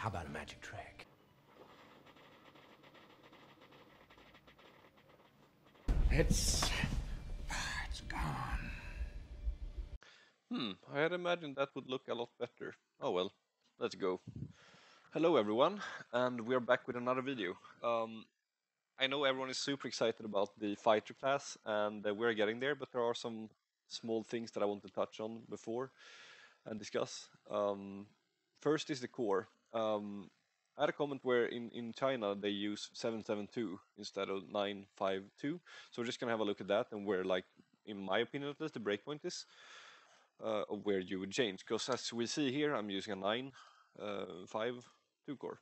How about a magic trick? It's gone. I had imagined that would look a lot better. Oh well, let's go. Hello everyone, and we're back with another video. I know everyone is super excited about the fighter class, and we're getting there, but there are some small things that I want to touch on before and discuss. First is the core. I had a comment where in China they use 772 instead of 952, so we're just gonna have a look at that and where, like, in my opinion at least, the breakpoint is. Of where you would change. Because as we see here, I'm using a 9, 5, 2 core.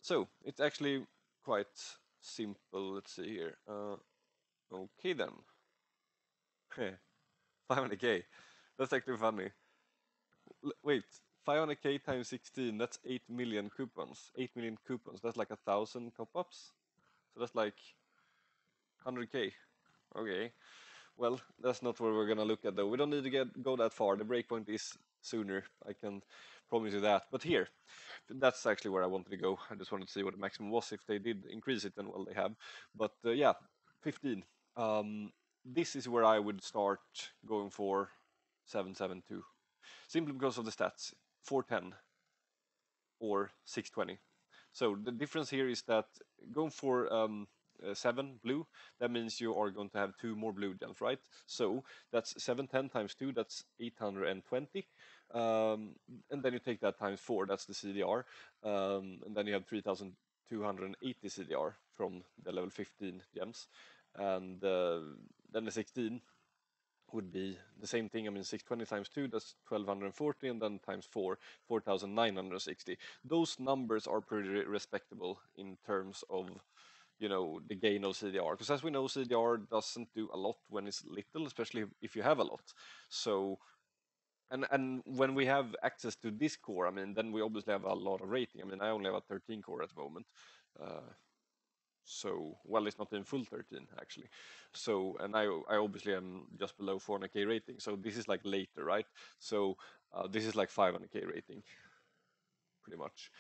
So it's actually quite simple. Let's see here. Okay then. 500k. That's actually funny. Wait, 500k times 16. That's 8 million coupons. 8 million coupons. That's like 1,000 top-ups. So that's like 100k. Okay. Well, that's not what we're gonna look at though. We don't need to go that far. The breakpoint is sooner. I can promise you that. But here, that's actually where I wanted to go. I just wanted to see what the maximum was. If they did increase it, then well, they have. But yeah, 15. This is where I would start going for 772, simply because of the stats: 410 or 620. So the difference here is that going for 7 blue, that means you are going to have 2 more blue gems, right? So that's 710 times 2, that's 820. And then you take that times 4, that's the CDR. And then you have 3280 CDR from the level 15 gems. And then the 16 would be the same thing. I mean, 620 times 2, that's 1240, and then times 4, 4960. Those numbers are pretty respectable in terms of, you know, the gain of CDR. Because as we know, CDR doesn't do a lot when it's little, especially if you have a lot. So, and when we have access to this core, I mean, then we obviously have a lot of rating. I mean, I only have a 13 core at the moment. So, well, it's not in full 13 actually. So, and I obviously am just below 400k rating. So this is like later, right? So this is like 500k rating, pretty much.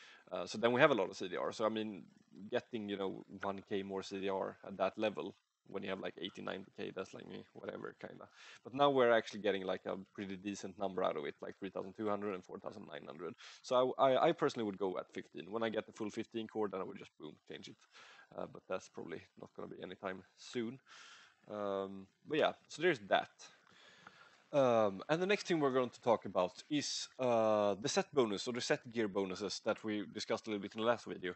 So then we have a lot of CDR. So I mean, getting, you know, 1k more CDR at that level when you have like 80, 90k, that's like me, whatever, kind of. But now we're actually getting like a pretty decent number out of it, like 3,200 and 4,900. So I personally would go at 15. When I get the full 15 core, then I would just boom, change it. But that's probably not going to be anytime soon. But yeah, so there's that. And the next thing we're going to talk about is the set bonus or the set gear bonuses that we discussed a little bit in the last video.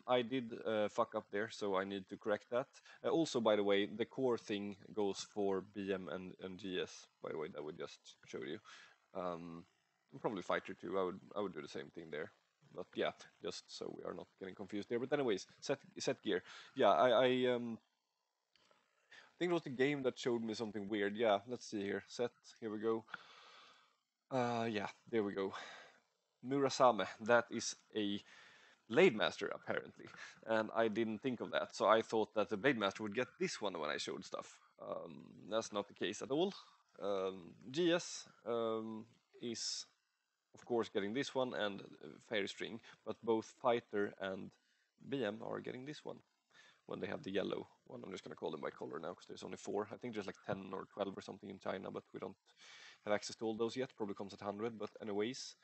I did fuck up there, so I need to correct that. Also, by the way, the core thing goes for BM and GS. By the way, that we just showed you. Probably fighter too. I would do the same thing there. But yeah, just so we are not getting confused there. But anyways, set gear. Yeah, I think it was the game that showed me something weird. Yeah, let's see here. Set. Here we go. Yeah, there we go. Murasame. That is a Blade Master apparently, and I didn't think of that. So I thought that the Blade Master would get this one when I showed stuff. That's not the case at all. GS is of course getting this one and Fairy String, but both Fighter and BM are getting this one when they have the yellow one. I'm just going to call them by color now because there's only 4. I think there's like 10 or 12 or something in China, but we don't have access to all those yet. Probably comes at 100, but anyways.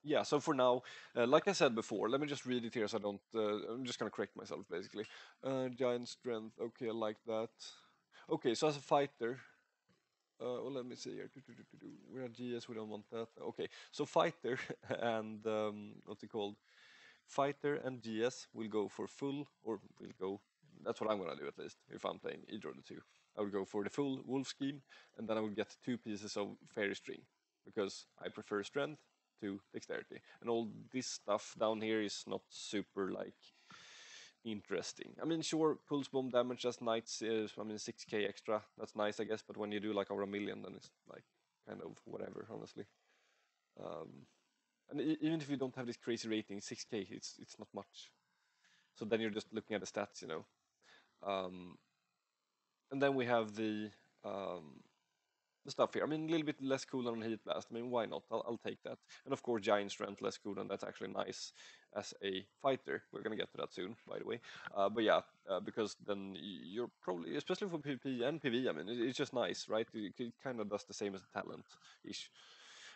Yeah, so for now, like I said before, let me just read it here so I don't, I'm just going to correct myself basically. Giant strength, okay, I like that. Okay, so as a fighter, well, let me see here. We're at GS, we don't want that. Okay, so fighter and what's it called? Fighter and GS will go for full, or will go. That's what I'm gonna do at least if I'm playing either of the two. I would go for the full wolf scheme, and then I would get 2 pieces of fairy string because I prefer strength to dexterity. And all this stuff down here is not super like interesting. I mean, sure, pulse bomb damage, that's nice. I mean, 6k extra, that's nice, I guess. But when you do like over a million, then it's like kind of whatever, honestly. And even if you don't have this crazy rating, 6k, it's not much. So then you're just looking at the stats, you know. And then we have the the stuff here. I mean, a little bit less cooldown on Heat Blast. I mean, why not? I'll take that. And of course, Giant Strength, less cooldown. That's actually nice as a fighter. We're gonna get to that soon, by the way. But yeah, because then you're probably, especially for PvP and PvE, I mean, it's just nice, right? It kind of does the same as a talent-ish.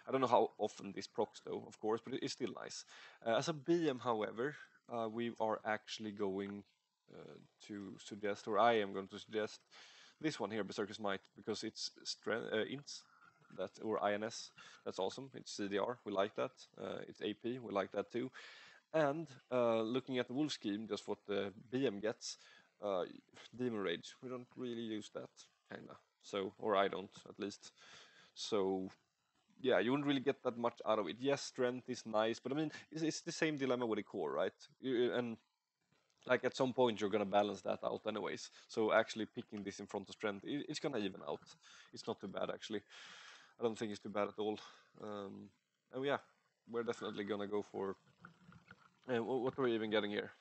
I don't know how often this procs though, of course, but it's still nice. As a BM, however, we are actually going to suggest, or I am going to suggest this one here, Berserker's Might, because it's strength, ints, that, or INS, that's awesome. It's CDR, we like that. It's AP, we like that too. And looking at the Wolf Scheme, just what the BM gets, uh, Demon Rage, we don't really use that, kinda. So, or I don't, at least. So, yeah, you wouldn't really get that much out of it. Yes, strength is nice, but I mean, it's the same dilemma with the core, right? And like at some point you're gonna balance that out anyways. So actually picking this in front of strength, it's gonna even out. It's not too bad actually. I don't think it's too bad at all. And yeah, we're definitely gonna go for. What are we even getting here?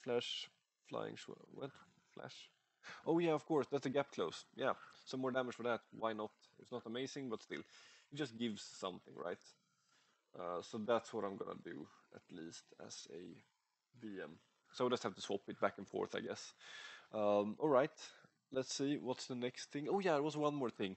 Flash, flying, what? Flash. Oh yeah, of course, that's a gap close. Yeah, some more damage for that. Why not? It's not amazing, but still, it just gives something, right? So that's what I'm gonna do at least as a VM. So I just have to swap it back and forth, I guess. All right. Let's see what's the next thing. Oh yeah, there was one more thing.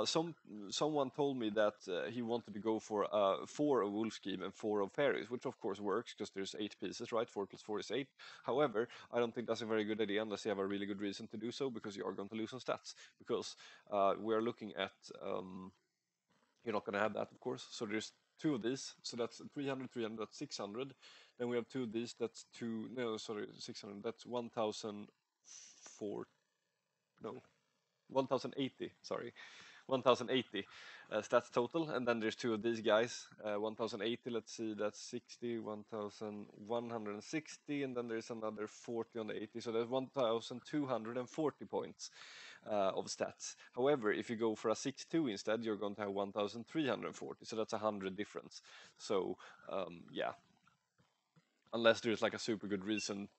Someone told me that he wanted to go for 4 of Wolf Scheme and 4 of Fairies, which of course works because there's 8 pieces, right? 4 plus 4 is 8. However, I don't think that's a very good idea unless you have a really good reason to do so, because you are going to lose on stats. Because we are looking at you're not going to have that, of course. So there's 2 of these. So that's 300, 300, that's 600. Then we have 2 of these. That's 2. No, sorry, 600. That's 1,004. No, 1,080. Sorry, 1,080 stats total. And then there's 2 of these guys. 1,080. Let's see, that's 60, 1,160, and then there's another 40 on the 80. So there's 1,240 points of stats. However, if you go for a 6-2 instead, you're going to have 1,340. So that's 100 difference. So yeah, unless there's like a super good reason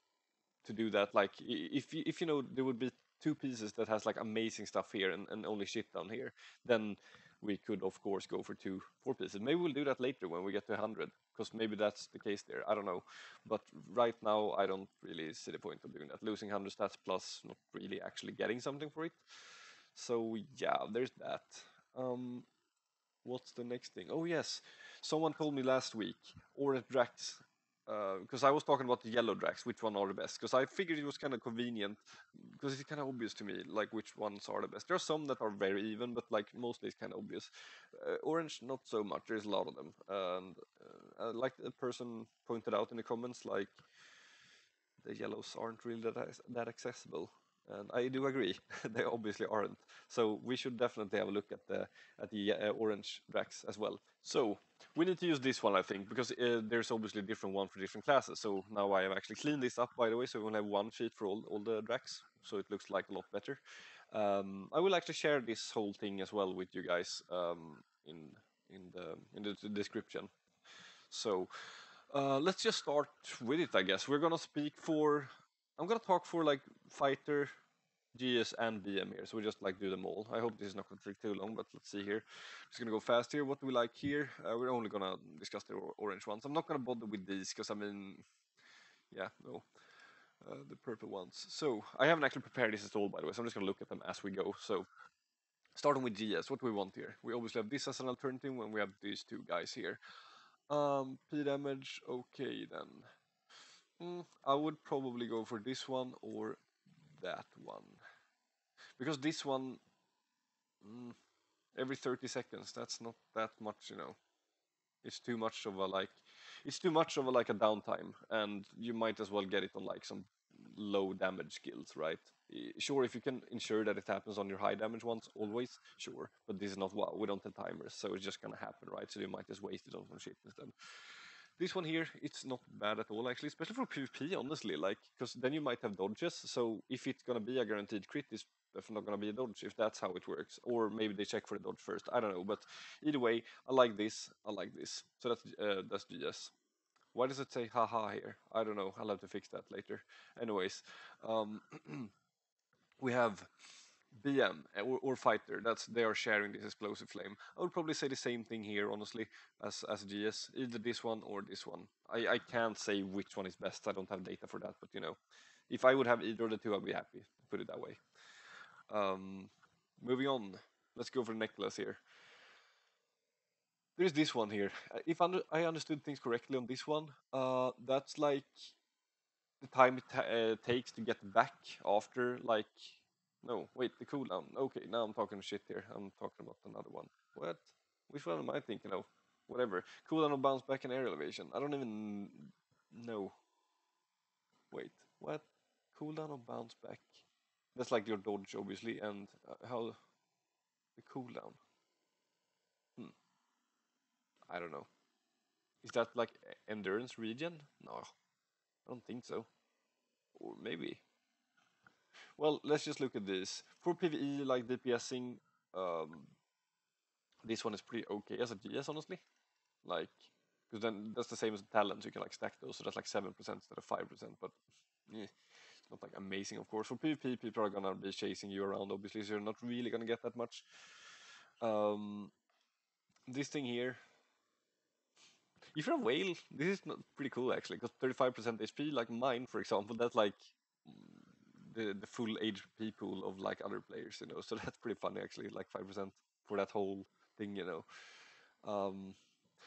to do that, like if you know there would be 2 pieces that has like amazing stuff here and only shit down here, then we could of course go for 2 4 pieces. Maybe we'll do that later when we get to 100, because maybe that's the case there. I don't know, but right now I don't really see the point of doing that. Losing 100 stats plus not really actually getting something for it. So yeah, there's that. What's the next thing? Oh yes, someone told me last week, Orange Drax, because I was talking about the yellow Drax, which one are the best? Because I figured it was kind of convenient, because it's kind of obvious to me, like which ones are the best. There are some that are very even, but like mostly it's kind of obvious. Orange, not so much. There's a lot of them, and like the person pointed out in the comments, like the yellows aren't really that accessible. And I do agree, they obviously aren't. So we should definitely have a look at the orange Drax as well. So we need to use this one, I think, because there's obviously a different one for different classes. So now I have actually cleaned this up, by the way, so we will have one sheet for all the Drax, so it looks like a lot better. I will actually share this whole thing as well with you guys in the description. So let's just start with it, I guess. We're gonna speak for. I'm gonna talk for like fighter, GS, and BM here. So we just like do them all. I hope this is not gonna take too long, but let's see here. Just gonna go fast here. What do we like here? We're only gonna discuss the orange ones. I'm not gonna bother with these because I mean, yeah, no. The purple ones. So I haven't actually prepared this at all, by the way. So I'm just gonna look at them as we go. So starting with GS, what do we want here? We obviously have this as an alternative when we have these 2 guys here. P damage, okay then. I would probably go for this one or that one. Because this one, every 30 seconds, that's not that much, you know. It's too much of a like, it's too much of a like a downtime, and you might as well get it on like some low damage skills, right? Sure, if you can ensure that it happens on your high damage ones, always, sure. But this is not WoW, we don't have timers, so it's just gonna happen, right? So you might just waste it on some shit instead. This one here, it's not bad at all actually, especially for PvP, honestly, like, because then you might have dodges, so if it's gonna be a guaranteed crit, it's definitely not gonna be a dodge, if that's how it works. Or maybe they check for the dodge first, I don't know, but either way, I like this, I like this. So that's GS. Why does it say haha here? I don't know, I'll have to fix that later. Anyways, we have BM or fighter. They are sharing this explosive flame. I would probably say the same thing here, honestly, as GS. Either this one or this one. I can't say which one is best. I don't have data for that, but if I would have either of the two, I'd be happy. Put it that way. Moving on. Let's go for necklace here. There's this one here. If I understood things correctly on this one, that's like the time it takes to get back after like no wait the cooldown. Okay, now I'm talking shit here. I'm talking about another one. What? Which one am I thinking of? Whatever. Cooldown or bounce back and air elevation. I don't even know. Wait, what? Cooldown or bounce back? That's like your dodge obviously, and how the cooldown. Hmm. I don't know. Is that like endurance regen? No, I don't think so. Or maybe. Well, let's just look at this. For PvE, like DPSing, um, this one is pretty okay as a GS, honestly. Like, because then that's the same as talents, you can like stack those, so that's like 7% instead of 5%, but it's not like amazing, of course. For PvP, people are gonna be chasing you around, obviously, so you're not really gonna get that much. This thing here, if you're a whale, this is not pretty cool actually, because 35% HP, like mine, for example, that's like the full HP pool of like other players, so that's pretty funny actually, like 5% for that whole thing.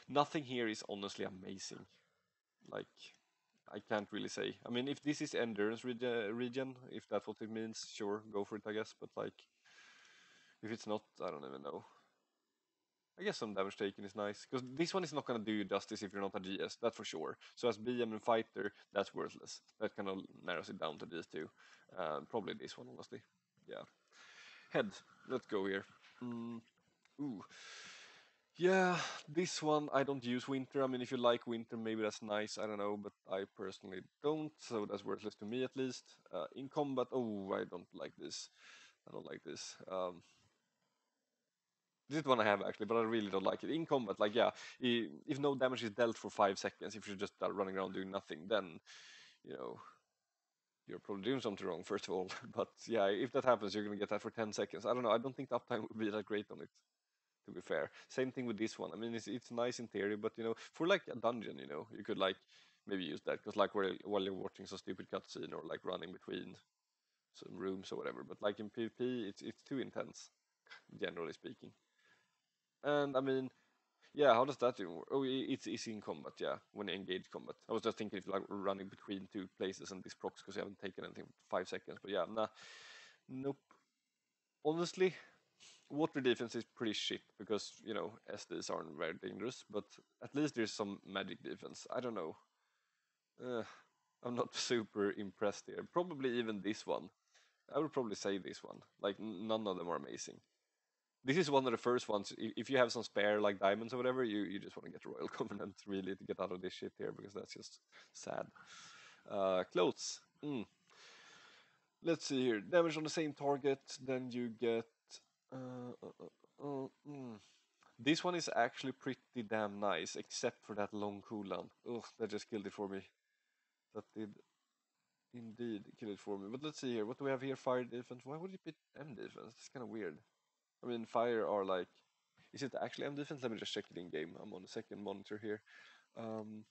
Nothing here is honestly amazing. Like, I can't really say. I mean, if this is endurance region, if that's what it means, sure, go for it, I guess. But like, if it's not, I don't even know. I guess some damage taken is nice, because this one is not going to do you justice if you're not a GS, that's for sure. So as BM and fighter, that's worthless. That kind of narrows it down to these two. Probably this one, honestly. Yeah. Head. Let's go here. Ooh. Yeah, this one I don't use winter. I mean, if you like winter, maybe that's nice. I don't know, but I personally don't, so that's worthless to me at least. In combat, oh, I don't like this. I don't like this. This is one I have actually, but I really don't like it. In combat, like yeah, if no damage is dealt for 5 seconds, if you're just running around doing nothing, then you know you're probably doing something wrong first of all. But yeah, if that happens, you're gonna get that for 10 seconds. I don't know. I don't think the uptime would be that great on it, to be fair. Same thing with this one. I mean, it's nice in theory, but for like a dungeon, you could like maybe use that because like while you're watching some stupid cutscene or like running between some rooms or whatever. But like in PvP, it's too intense, generally speaking. And I mean, yeah, how does that even work? Oh, it's in combat, yeah, when you engage combat. I was just thinking if like running between two places and this procs because you haven't taken anything for 5 seconds. But yeah, nah, nope. Honestly, water defense is pretty shit because SDs aren't very dangerous, but at least there's some magic defense. I don't know. Uh, I'm not super impressed here. Probably even this one. I would probably say this one. Like none of them are amazing. This is one of the first ones. If you have some spare like diamonds or whatever, you just want to get Royal Covenant really to get out of this shit here because that's just sad. Clothes. Let's see here. Damage on the same target, then you get. Uh, uh, This one is actually pretty damn nice, except for that long cooldown. Ugh, that just killed it for me. That did indeed kill it for me. But let's see here. What do we have here? Fire defense. Why would you pick M defense? It's kind of weird. I mean, fire are like. Is it actually M defense? Let me just check it in game. I'm on the second monitor here. Um,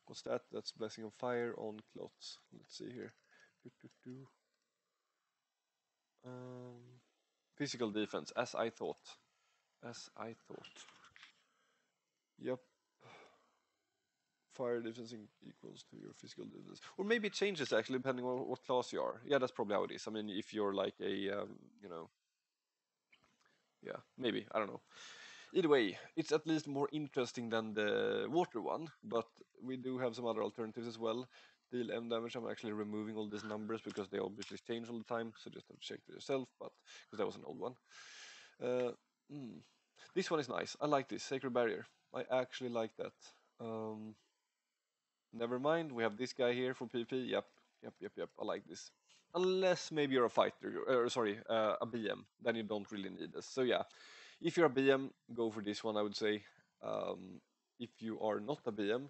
what's that? That's Blessing of Fire on clots. Let's see here. Um, physical defense, as I thought. As I thought. Yep. Fire defense equals to your physical defense. Or maybe it changes actually depending on what class you are. Yeah, that's probably how it is. I mean, if you're like yeah, maybe. I don't know. Either way, it's at least more interesting than the water one, but we do have some other alternatives as well. Deal M damage, I'm actually removing all these numbers because they obviously change all the time, so just have to check it yourself, but because that was an old one. Uh, This one is nice. I like this, Sacred Barrier. I actually like that. Never mind, we have this guy here for PP. Yep. I like this. Unless maybe you're a fighter, or sorry, a BM, then you don't really need this. So yeah, if you're a BM, go for this one, I would say. If you are not a BM,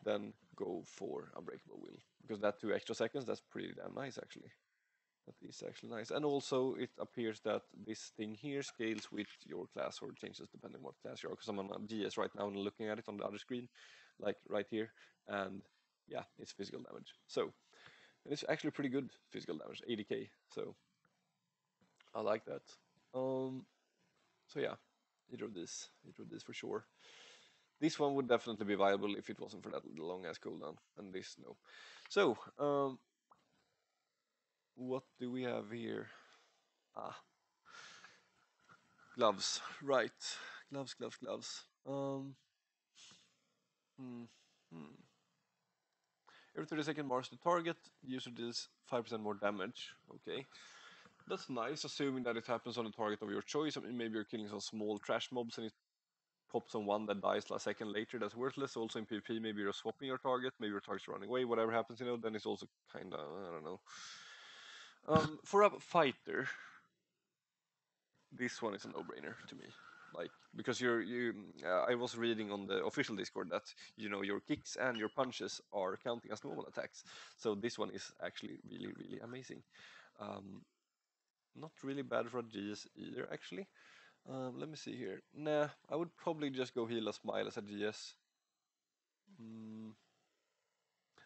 then go for Unbreakable Will. Because that 2 extra seconds, that's pretty damn nice actually. That is actually nice. And also it appears that this thing here scales with your class or changes depending on what class you are. Because I'm on GS right now and looking at it on the other screen, like right here. And yeah, it's physical damage. So, and it's actually pretty good physical damage, 80k. So I like that. So yeah, either of these for sure. This one would definitely be viable if it wasn't for that long ass cooldown, and this no. So, what do we have here? Ah, gloves, right? Gloves. Hmm, hmm. Every 30-second marks the target, user deals 5% more damage. Okay, that's nice, assuming that it happens on a target of your choice. I mean, maybe you're killing some small trash mobs and it pops on one that dies a second later. That's worthless. Also in PvP, maybe you're swapping your target, maybe your target's running away. Whatever happens, then it's also kind of I don't know. For a fighter, this one is a no-brainer to me. Like because I was reading on the official Discord that your kicks and your punches are counting as normal attacks. So this one is actually really amazing. Not really bad for a GS either, actually. Let me see here. Nah, I would probably just go heal a smile as a GS.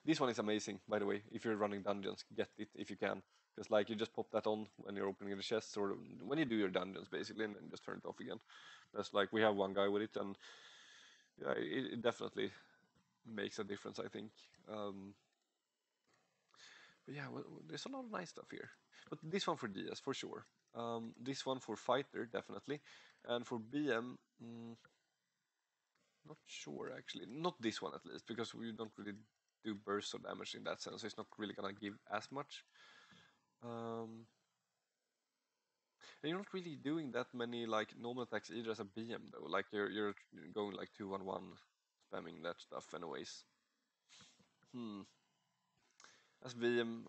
This one is amazing, by the way. If you're running dungeons, get it if you can. Because like you just pop that on when you're opening the chests or when you do your dungeons basically, and then just turn it off again. That's like we have one guy with it, and yeah, it definitely makes a difference, I think. But yeah, well, there's a lot of nice stuff here. But this one for DS for sure. This one for fighter definitely, and for BM, not sure actually. Not this one at least, because we don't really do bursts of damage in that sense. So it's not really gonna give as much. And you're not really doing that many like normal attacks either as a BM though. Like you're going like 2-1-1, spamming that stuff anyways. As BM,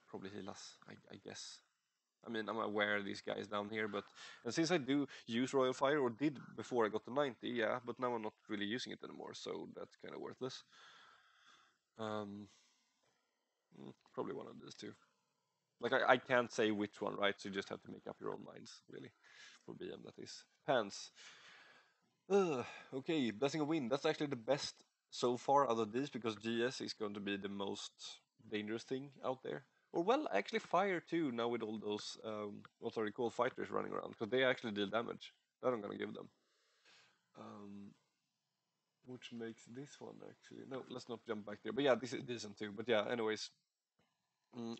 probably heal us, I guess. I mean, I'm aware of these guys down here, and since I do use Royal Fire, or did before I got to 90, yeah, but now I'm not really using it anymore, so that's kind of worthless. Probably one of these two. Like, I can't say which one, right? So you just have to make up your own minds, really, for BM, that is. Pants. Okay, Blessing of Wind. That's actually the best so far out of these, because GS is going to be the most dangerous thing out there. Or, well, actually Fire too, now with all those, what are they called, fighters running around, because they actually deal damage. That I'm going to give them. Which makes this one actually... No, let's not jump back there. But yeah, this is decent too. But yeah, anyways,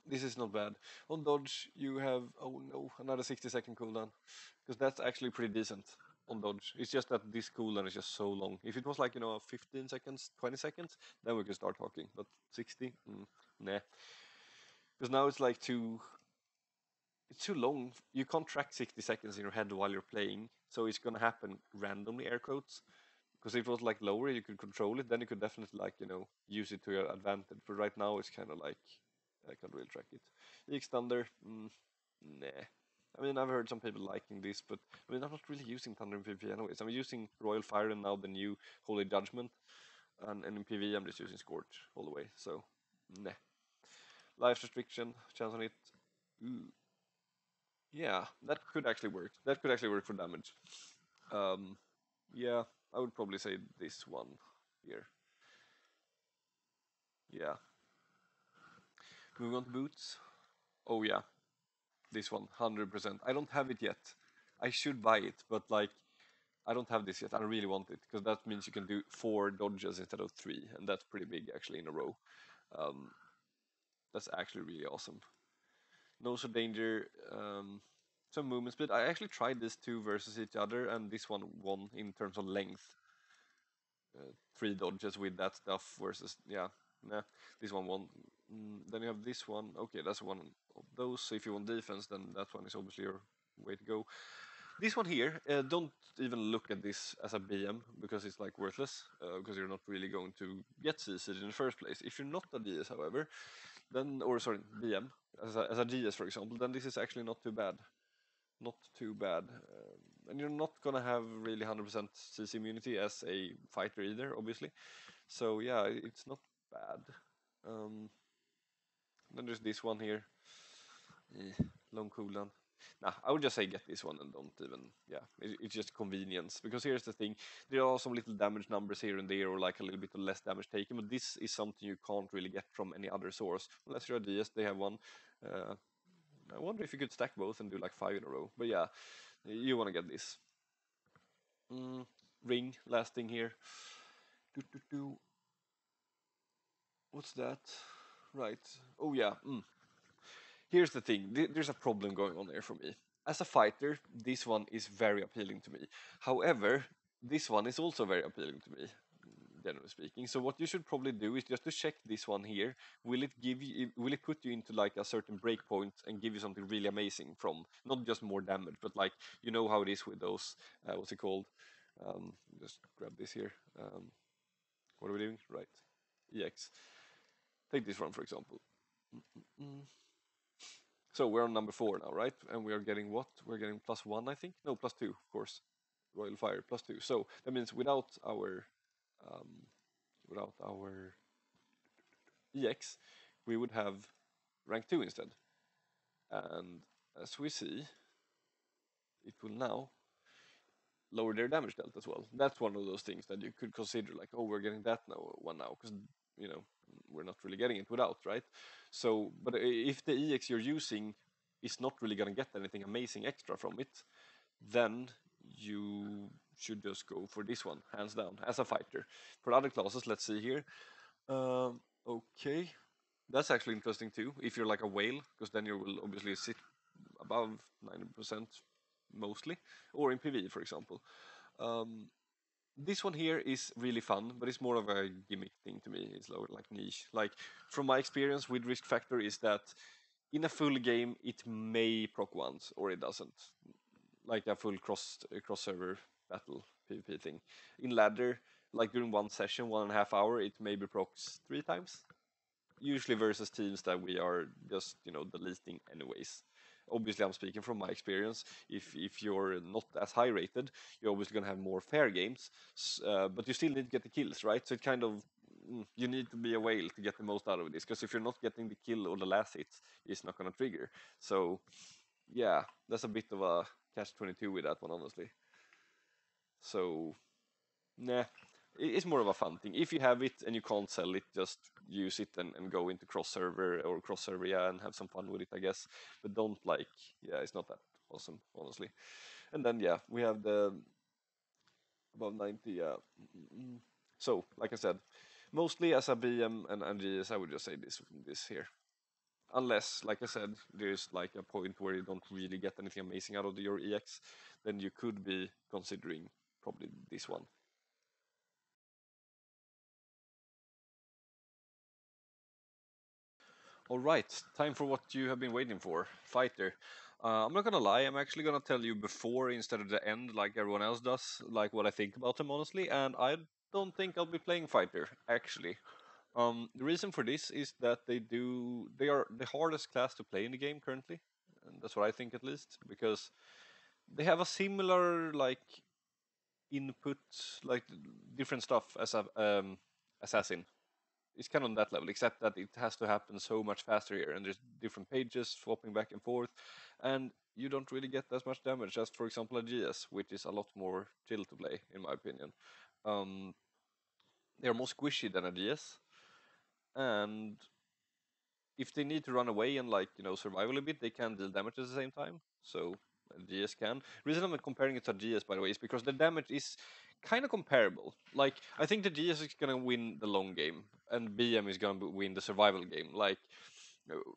this is not bad. On dodge, you have, oh no, another 60-second cooldown. Because that's actually pretty decent on dodge. It's just that this cooldown is just so long. If it was like, 15 seconds, 20 seconds, then we could start talking. But 60? Nah. Because now it's like it's too long. You can't track 60 seconds in your head while you're playing. So it's gonna happen randomly, air quotes. Because if it was like lower, you could control it, then you could definitely like, use it to your advantage. But right now it's kind of like, I can't really track it. EX Thunder, nah. I mean, I've heard some people liking this, but I mean, I'm not really using Thunder in PvP anyways. I'm using Royal Fire and now the new Holy Judgment. And in PvE, I'm just using Scorch all the way, so, nah. Life restriction, chance on it. Ooh. Yeah, that could actually work. That could actually work for damage. Yeah, I would probably say this one here. Yeah. Moving on to boots. Oh yeah, this one, 100%. I don't have it yet. I should buy it, but like, I don't have this yet. I really want it, because that means you can do 4 dodges instead of 3, and that's pretty big actually in a row. That's actually really awesome. No so danger, some movement speed. I actually tried this two versus each other, and this one won in terms of length. 3 dodges with that stuff versus, yeah, nah, this one won. Then you have this one. Okay, that's one of those. So if you want defense, then that one is obviously your way to go. This one here, don't even look at this as a BM, because it's like worthless, because you're not really going to get CC'd in the first place. If you're not a DS, however, then, or sorry, BM, as a GS for example, then this is actually not too bad. Not too bad. And you're not gonna have really 100% CC immunity as a fighter either, obviously. So yeah, it's not bad. Then there's this one here. Long cooldown. Nah, I would just say get this one and don't even, yeah, it's just convenience. Because here's the thing, there are some little damage numbers here and there, or like a little bit of less damage taken, but this is something you can't really get from any other source. Unless you're a DS, they have one. Uh, I wonder if you could stack both and do like 5 in a row. But yeah, you want to get this. Mm, ring, last thing here. Do, do, do. What's that? Right. Oh yeah. Here's the thing, there's a problem going on here for me. As a fighter, this one is very appealing to me. However, this one is also very appealing to me, generally speaking. So what you should probably do is just to check this one here. Will it put you into like a certain breakpoint and give you something really amazing from not just more damage, but like you know how it is with those what's it called? Just grab this here. What are we doing? Right. EX. Take this one for example. Mm. So we're on number 4 now, right? And we are getting what? We're getting +1, I think. No, +2, of course. Royal Fire +2. So that means um, without our EX, we would have rank 2 instead. And as we see, it will now lower their damage dealt as well. That's one of those things that you could consider, like, oh, we're getting that now, because you know we're not really getting it without, right? So, but if the EX you're using is not really gonna get anything amazing extra from it, then you should just go for this one, hands down, as a fighter. For other classes, let's see here. Okay, that's actually interesting too. If you're like a whale, because then you will obviously sit above 90% mostly, or in PvE, for example. Um, this one here is really fun, but it's more of a gimmick thing to me. It's like niche. Like from my experience with Risk Factor is that in a full game it may proc once or it doesn't, like a full cross server battle PvP thing. In ladder, like during one session, 1.5 hour, it maybe procs 3 times. Usually versus teams that we are just deleting anyways. Obviously, I'm speaking from my experience. If you're not as high rated, you're obviously gonna have more fair games, but you still need to get the kills, right? So it kind of you need to be a whale to get the most out of this. Because if you're not getting the kill or the last hit, it's not gonna trigger. So yeah, that's a bit of a catch-22 with that one, honestly. So nah, it's more of a fun thing. If you have it and you can't sell it, just use it and go into cross server, yeah, and have some fun with it, I guess. But don't yeah, it's not that awesome, honestly. And then yeah, we have the above 90, yeah. So like I said, mostly as a BM and GS, I would just say this here. Unless, like I said, there's like a point where you don't really get anything amazing out of your EX, then you could be considering probably this one. All right, time for what you have been waiting for, Fighter. I'm not gonna lie, I'm actually gonna tell you before instead of the end, like everyone else does, like what I think about them honestly, and I don't think I'll be playing Fighter actually. The reason for this is that they are the hardest class to play in the game currently, and that's what I think at least, because they have a similar like input, like different stuff as a assassin. It's kind of on that level, except that it has to happen so much faster here, and there's different pages swapping back and forth, and you don't really get as much damage as, for example, a GS, which is a lot more chill to play, in my opinion. Um, they're more squishy than a GS, and if they need to run away and survive a little bit, they can deal damage at the same time. So GS can. Reason I'm comparing it to GS, by the way, is because the damage is kind of comparable. Like I think the GS is gonna win the long game, and BM is gonna win the survival game. Like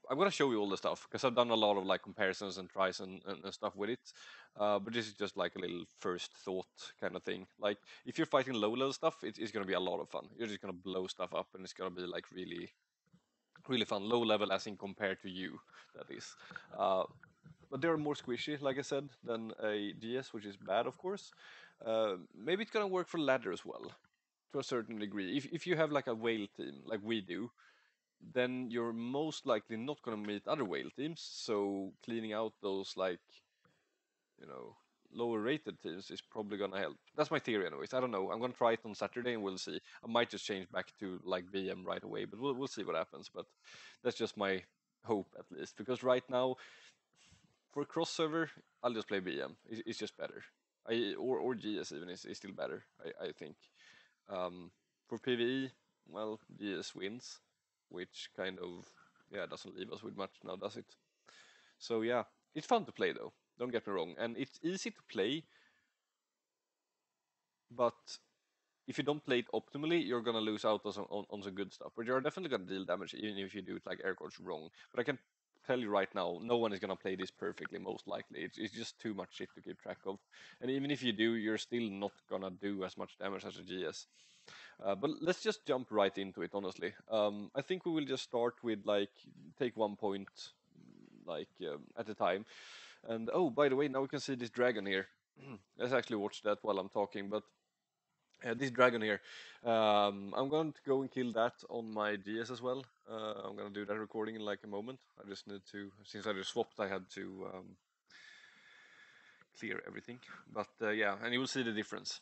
I'm gonna show you all the stuff because I've done a lot of like comparisons and tries and stuff with it. But this is just like a little first thought kind of thing. Like if you're fighting low level stuff, it's gonna be a lot of fun. You're just gonna blow stuff up, and it's gonna be like really fun. Low level as in compared to you, that is. Uh, but they're more squishy, like I said, than a GS, which is bad, of course. Maybe it's gonna work for ladder as well, to a certain degree. If you have like a whale team, like we do, then you're most likely not gonna meet other whale teams. So cleaning out those you know lower rated teams is probably gonna help. That's my theory, anyways. I don't know. I'm gonna try it on Saturday and we'll see. I might just change back to like BM right away, but we'll see what happens. But that's just my hope at least, because right now for crossover, I'll just play BM. It's just better. Or GS even is still better. I think. For PvE, well, GS wins, which kind of doesn't leave us with much now, does it? So yeah, it's fun to play though. Don't get me wrong, and it's easy to play, but if you don't play it optimally, you're gonna lose out on some good stuff. But you're definitely gonna deal damage even if you do it like air quotes wrong. But I can tell you right now, no one is gonna play this perfectly. Most likely, it's just too much shit to keep track of. And even if you do, you're still not gonna do as much damage as a GS. But let's just jump right into it. Honestly, I think we will just start with like take 1 point like at a time. And oh, by the way, now we can see this dragon here. Let's actually watch that while I'm talking. But this dragon here, I'm going to go and kill that on my GS as well. I'm going to do that recording in like a moment. I just need to, since I just swapped, I had to clear everything. But yeah, and you will see the difference.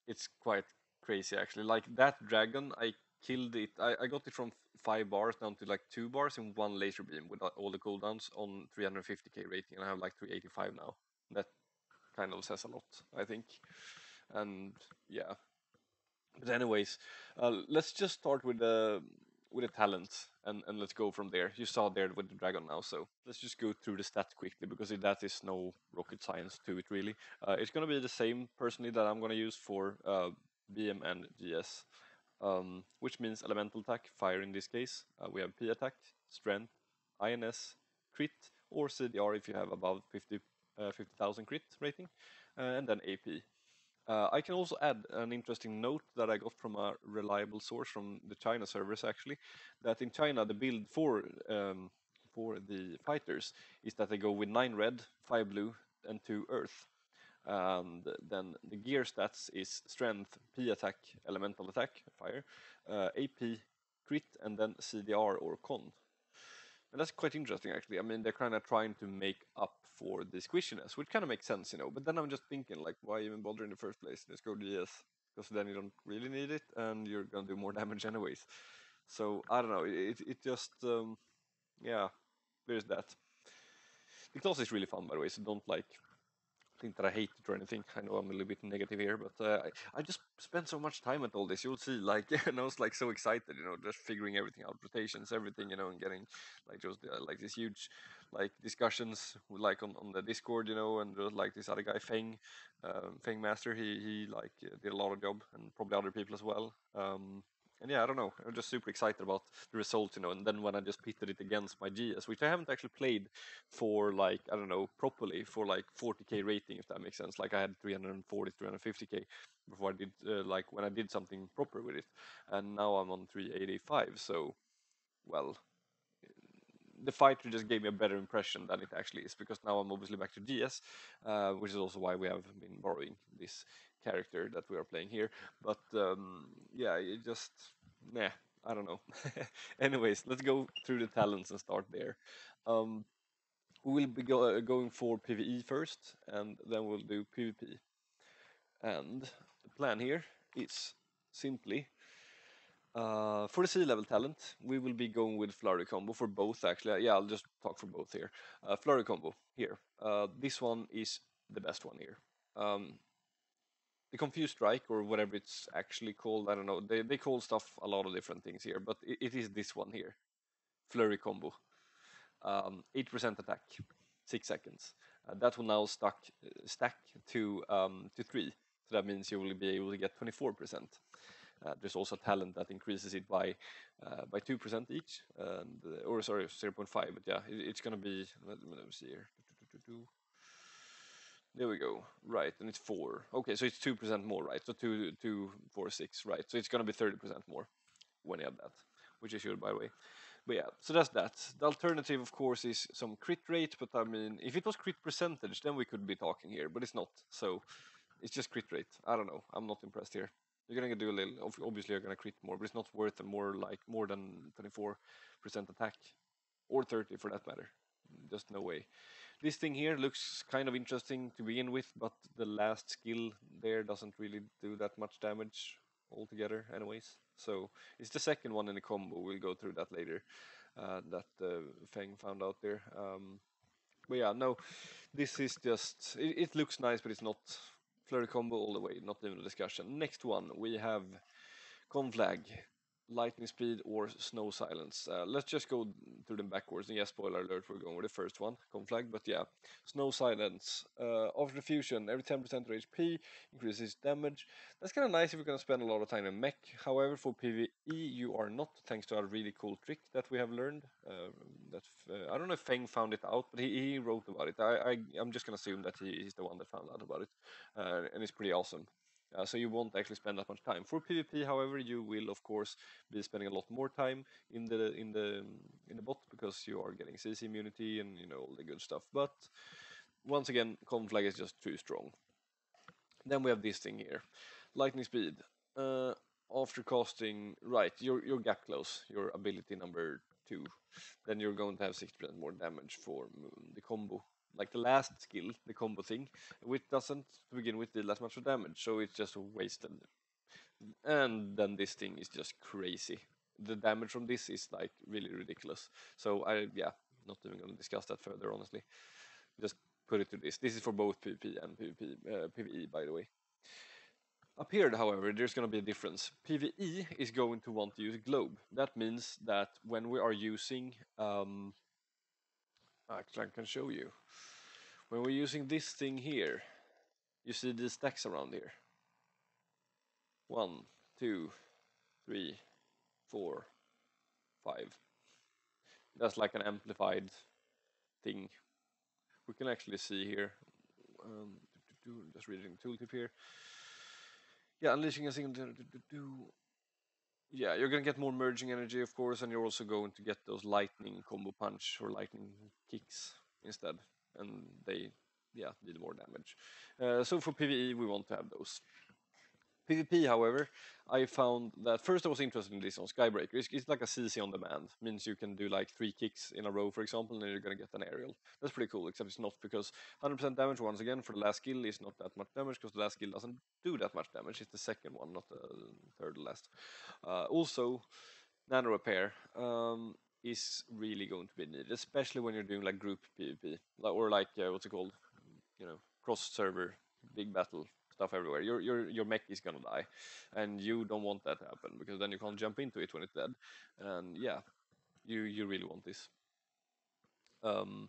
It's quite crazy actually. Like that dragon, I killed it. I got it from 5 bars down to like 2 bars in one laser beam with all the cooldowns on 350k rating, and I have like 385 now. That kind of says a lot, I think. And yeah, but anyways, let's just start with the talents and let's go from there. You saw there with the dragon now, so let's just go through the stats quickly because that is no rocket science to it really. It's gonna be the same personally that I'm gonna use for BM and GS, which means elemental attack, fire in this case. We have P attack, strength, INS, crit, or CDR if you have above 50,000 crit rating, and then AP. I can also add an interesting note that I got from a reliable source from the China servers actually, that in China the build for the fighters is that they go with 9 red, 5 blue, and 2 earth. And then the gear stats is strength, P attack, elemental attack, fire, AP, crit, and then CDR or con. And that's quite interesting, actually. I mean, they're kind of trying to make up for the squishiness, which kind of makes sense, you know. But then I'm just thinking, like, why even bother in the first place? Let's go GS, because then you don't really need it, and you're gonna do more damage anyways. So I don't know. It just yeah, there's that. The class is really fun, by the way. So don't like think that I hate it or anything. I know I'm a little bit negative here, but I just spent so much time at all this. You'll see, like, and I was like so excited, you know, just figuring everything out, rotations, everything, you know, and getting like just like these huge like discussions like on the Discord, you know, and like this other guy Feng Master, he like did a lot of job, and probably other people as well. And yeah, I don't know. I'm just super excited about the results, you know. And then when I just pitted it against my GS, which I haven't actually played for like I don't know properly for like 40k rating, if that makes sense. Like I had 340, 350k before I did like when I did something proper with it, and now I'm on 385. So well, the fighter just gave me a better impression than it actually is because now I'm obviously back to GS, which is also why we have been borrowing this character that we are playing here. But yeah, it just nah, I don't know. Anyways, let's go through the talents and start there. Um, we will be going for PvE first, and then we'll do PvP. And the plan here is simply for the sea level talent, we will be going with flurry combo for both. Actually, yeah, I'll just talk for both here. Flurry combo here. This one is the best one here. The confused strike or whatever it's actually called, I don't know. They call stuff a lot of different things here, but it is this one here, flurry combo. 8% attack, 6 seconds. That will now stack to 3. So that means you will be able to get 24%. There's also a talent that increases it by 2% each, and, or sorry, 0.5. But yeah, it's gonna be. Let me see here. There we go. Right, and it's 4. Okay, so it's 2% more, right? So 2, 4, 6, right? So it's gonna be 30% more when you have that, which is good, by the way. But yeah, so that's that. The alternative, of course, is some crit rate, but I mean, if it was crit percentage, then we could be talking here, but it's not. So it's just crit rate. I don't know. I'm not impressed here. You're gonna do a little. Obviously, you're gonna crit more, but it's not worth more than 24% attack, or 30 for that matter. Just no way. This thing here looks kind of interesting to begin with, but the last skill there doesn't really do that much damage altogether anyways. So it's the second one in the combo. We'll go through that later. that Feng found out there. But yeah, no, this is just, it looks nice, but it's not flurry combo all the way, not even a discussion. Next one, we have Conflag, Lightning Speed or Snow Silence. Let's just go through them backwards. And yes, spoiler alert, we're going with the first one, Conflag. But yeah, Snow Silence. After the fusion, every 10% of HP increases damage. That's kind of nice if you're going to spend a lot of time in mech. However, for PvE, you are not, thanks to a really cool trick that we have learned. I don't know if Feng found it out, but he wrote about it. I'm just going to assume that he's the one that found out about it. And it's pretty awesome. So you won't actually spend that much time. For PvP, however, you will of course be spending a lot more time in the bot because you are getting CC immunity and all the good stuff. But once again, Conflag is just too strong. Then we have this thing here, Lightning Speed. After casting, right, your gap close, your ability number 2, then you're going to have 60% more damage for the combo. Like the last skill, the combo thing, which doesn't to begin with deal that much of damage, so it's just wasted. And then this thing is just crazy. The damage from this is like really ridiculous. So not even going to discuss that further, honestly. Just put it to this. This is for both PvP and PvE, by the way. Up here, however, there's going to be a difference. PvE is going to want to use Globe. That means that when we are using, actually I can show you. When we're using this thing here, you see these stacks around here. 1, 2, 3, 4, 5. That's like an amplified thing. We can actually see here. Just reading the tooltip here. Yeah, unleashing a single. Yeah, you're gonna get more merging energy, of course, and you're also going to get those lightning combo punch or lightning kicks instead, and they, deal more damage. So for PvE, we want to have those. PvP, however, I found that first I was interested in this on Skybreaker. It's like a CC on demand. Means you can do like 3 kicks in a row, for example, and then you're gonna get an aerial. That's pretty cool, except it's not, because 100% damage once again for the last skill is not that much damage, because the last skill doesn't do that much damage. It's the second one, not the third last. Also, nano repair is really going to be needed, especially when you're doing like group PvP, or like what's it called? Cross server, big battle stuff everywhere. Your mech is gonna die, and you don't want that to happen, because then you can't jump into it when it's dead. And yeah, you really want this. So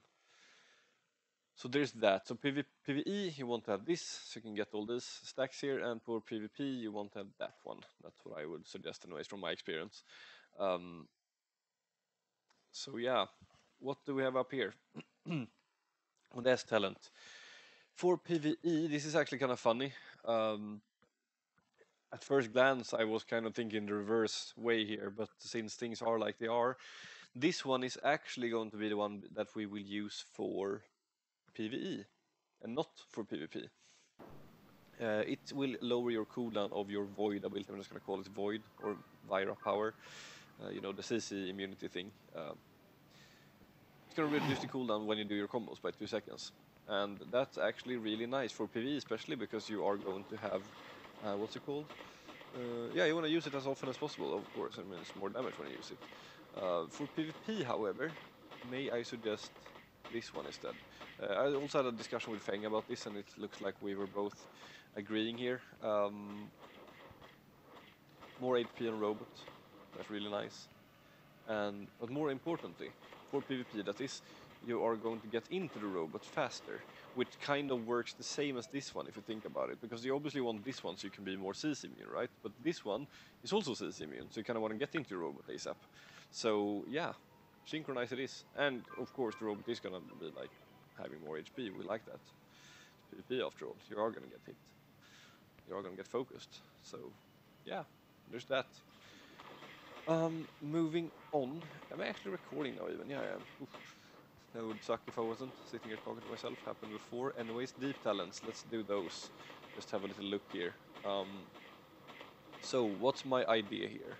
there's that. So PvE, you want to have this, so you can get all these stacks here, and for PvP, you want to have that one. That's what I would suggest, anyways, from my experience. So yeah, what do we have up here? On the S talent. For PvE, this is actually kind of funny. At first glance, I was kind of thinking the reverse way here, but since things are like they are, this one is actually going to be the one that we will use for PvE, and not for PvP. It will lower your cooldown of your Void ability. I'm just going to call it Void, or Vira Power. The CC immunity thing. It's going to reduce the cooldown when you do your combos by 2 seconds. And that's actually really nice for PvE, especially because you are going to have, what's it called? You want to use it as often as possible, of course. I mean, it's more damage when you use it. For PvP, however, may I suggest this one instead. I also had a discussion with Feng about this, and it looks like we were both agreeing here. More HP on robot, that's really nice. But more importantly, for PvP, that is, you are going to get into the robot faster, which kind of works the same as this one if you think about it, because you obviously want this one so you can be more CC immune, right? But this one is also CC immune, so you kind of want to get into the robot ASAP. So yeah, synchronize it is, and of course the robot is going to be like having more HP. We like that. It's PvP after all. You are going to get hit. You are going to get focused. So yeah, there's that. Moving on. Am I actually recording now even? Yeah, I am. Oof. That would suck if I wasn't sitting here talking to myself. Happened before. Anyways, deep talents. Let's do those. Just have a little look here. So, what's my idea here?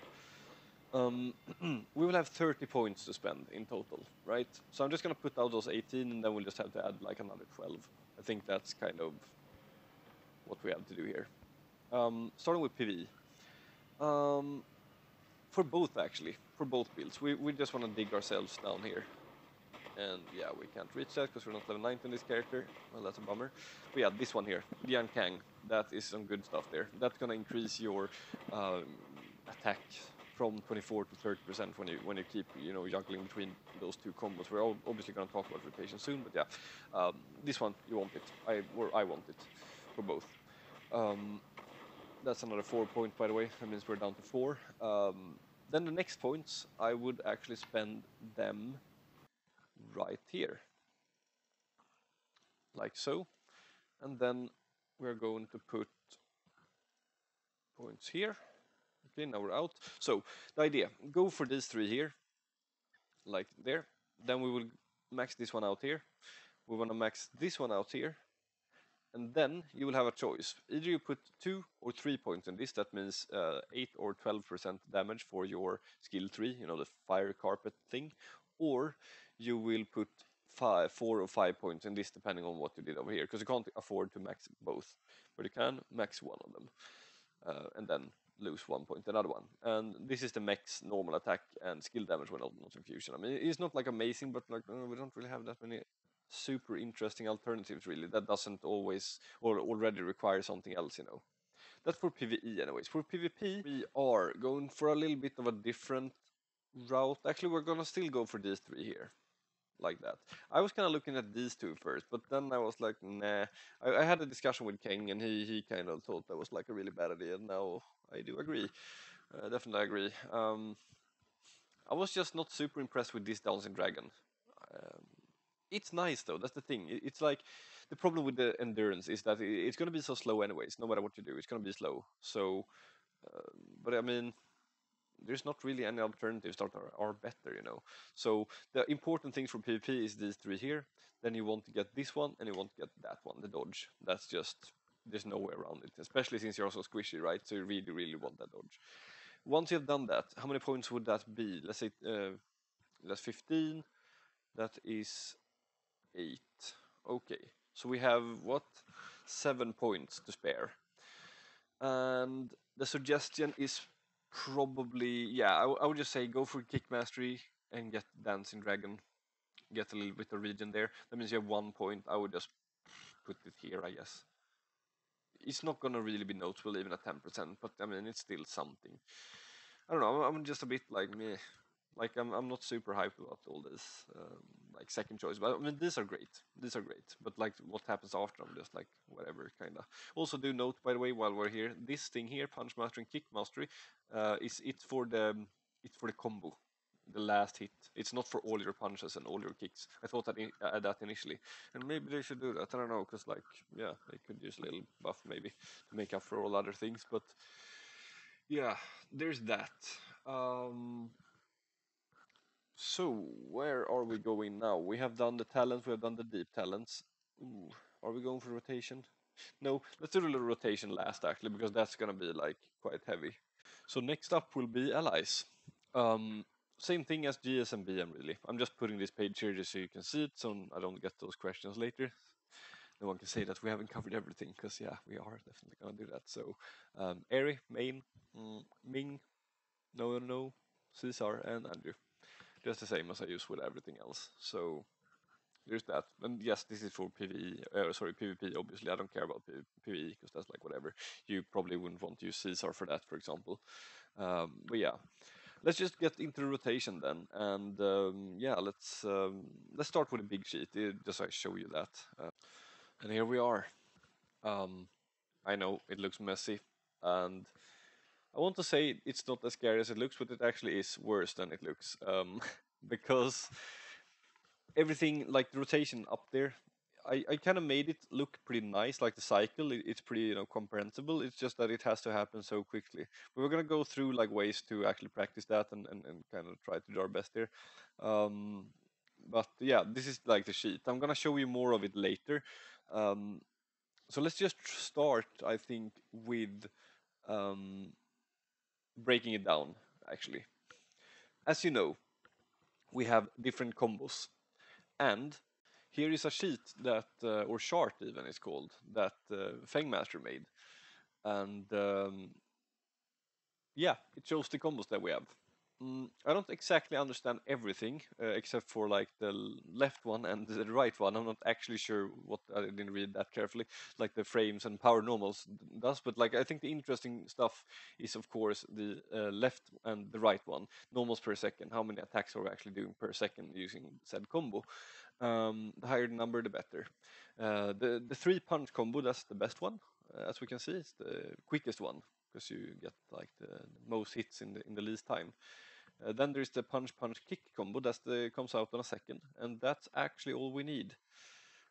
We will have 30 points to spend in total, right? So I'm just going to put out those 18, and then we'll just have to add like another 12. I think that's kind of what we have to do here. Starting with PvE. for both actually, for both builds. We just want to dig ourselves down here. And yeah, we can't reach that because we're not level 90 in this character. Well, that's a bummer. But yeah, this one here, Lian Kang, that is some good stuff there. That's gonna increase your attack from 24 to 30% when you keep juggling between those two combos. We're obviously gonna talk about rotation soon, but yeah, this one you want it. I want it for both. That's another 4 point, by the way. That means we're down to 4. Then the next points, I would actually spend them right here, like so, and then we're going to put points here. Okay, now we're out. So the idea, go for these 3 here, like there. Then we will max this one out here. We want to max this one out here, and then you will have a choice. Either you put 2 or 3 points in this. That means 8 or 12% damage for your skill 3, the fire carpet thing, or you will put 4 or 5 points in this, depending on what you did over here, because you can't afford to max both, but you can max one of them, and then lose 1 point another one. And this is the max normal attack and skill damage when not infusion. I mean, it's not like amazing, but like we don't really have that many super interesting alternatives really. That doesn't always or already require something else. That's for PvE anyways. For PvP, we are going for a little bit of a different route. Actually, we're gonna still go for these 3 here, like that. I was kind of looking at these 2 first, but then I was like, nah. I had a discussion with King, and he kind of thought that was like a really bad idea. And now I do agree, definitely agree. I was just not super impressed with this Dancing Dragon. It's nice though. That's the thing. It's like the problem with the endurance is that it's going to be so slow anyways. No matter what you do, it's going to be slow. So, but I mean, there's not really any alternatives that are better, So the important things for PvP is these 3 here. Then you want to get this one, and you want to get that one, the dodge. That's just, there's no way around it. Especially since you're also squishy, right? So you really, really want that dodge. Once you've done that, how many points would that be? Let's say that's 15. That is 8. Okay, so we have what? 7 points to spare. And the suggestion is probably, yeah, I would just say go for Kick Mastery and get Dancing Dragon. Get a little bit of regen there. That means you have 1 point. I would just put it here, I guess. It's not gonna really be noticeable even at 10%, but I mean, it's still something. I don't know, I'm just a bit like meh. Like I'm not super hyped about all this like second choice, but I mean these are great. These are great, but like what happens after, I'm just like whatever kind of. Also do note, by the way, while we're here, this thing here, Punch Mastery and Kick Mastery, it's for the combo, the last hit. It's not for all your punches and all your kicks. I thought that initially, and maybe they should do that. I don't know, because like yeah, they could use a little buff maybe to make up for all other things, but yeah, there's that. So, where are we going now? We have done the talents, we have done the deep talents. Ooh, are we going for rotation? No, let's do a little rotation last actually, because that's gonna be like quite heavy. So next up will be allies. Same thing as GS and BM really. I'm just putting this page here just so you can see it, so I don't get those questions later. No one can say that we haven't covered everything, because yeah, we are definitely gonna do that. So, Eri, Main, Ming, no, Caesar, and Andrew. Just the same as I use with everything else. So there's that. And yes, this is for PvP. Obviously, I don't care about PvE because that's like whatever. You probably wouldn't want to use Caesar for that, for example. But yeah, let's just get into the rotation then. And yeah, let's start with a big sheet. Just so I show you that. And here we are. I know it looks messy, and I want to say it's not as scary as it looks, but it actually is worse than it looks. Because everything, like the rotation up there, I kind of made it look pretty nice, like the cycle, it's pretty, comprehensible. It's just that it has to happen so quickly. We're gonna go through like ways to actually practice that and kind of try to do our best here. But yeah, this is like the sheet. I'm gonna show you more of it later. So let's just start, I think, with breaking it down, actually. As you know, we have different combos. And here is a sheet that, or chart even it's called, that Fengmaster made. And yeah, it shows the combos that we have. I don't exactly understand everything except for like the left one and the right one. I'm not actually sure what I didn't read that carefully, like the frames and power normals does. But like I think the interesting stuff is of course the left and the right one, normals per second. How many attacks are we actually doing per second using said combo? The higher the number, the better. The three punch combo, that's the best one, as we can see. It's the quickest one because you get like the most hits in the least time. Then there's the punch punch kick combo comes out on a second, and that's actually all we need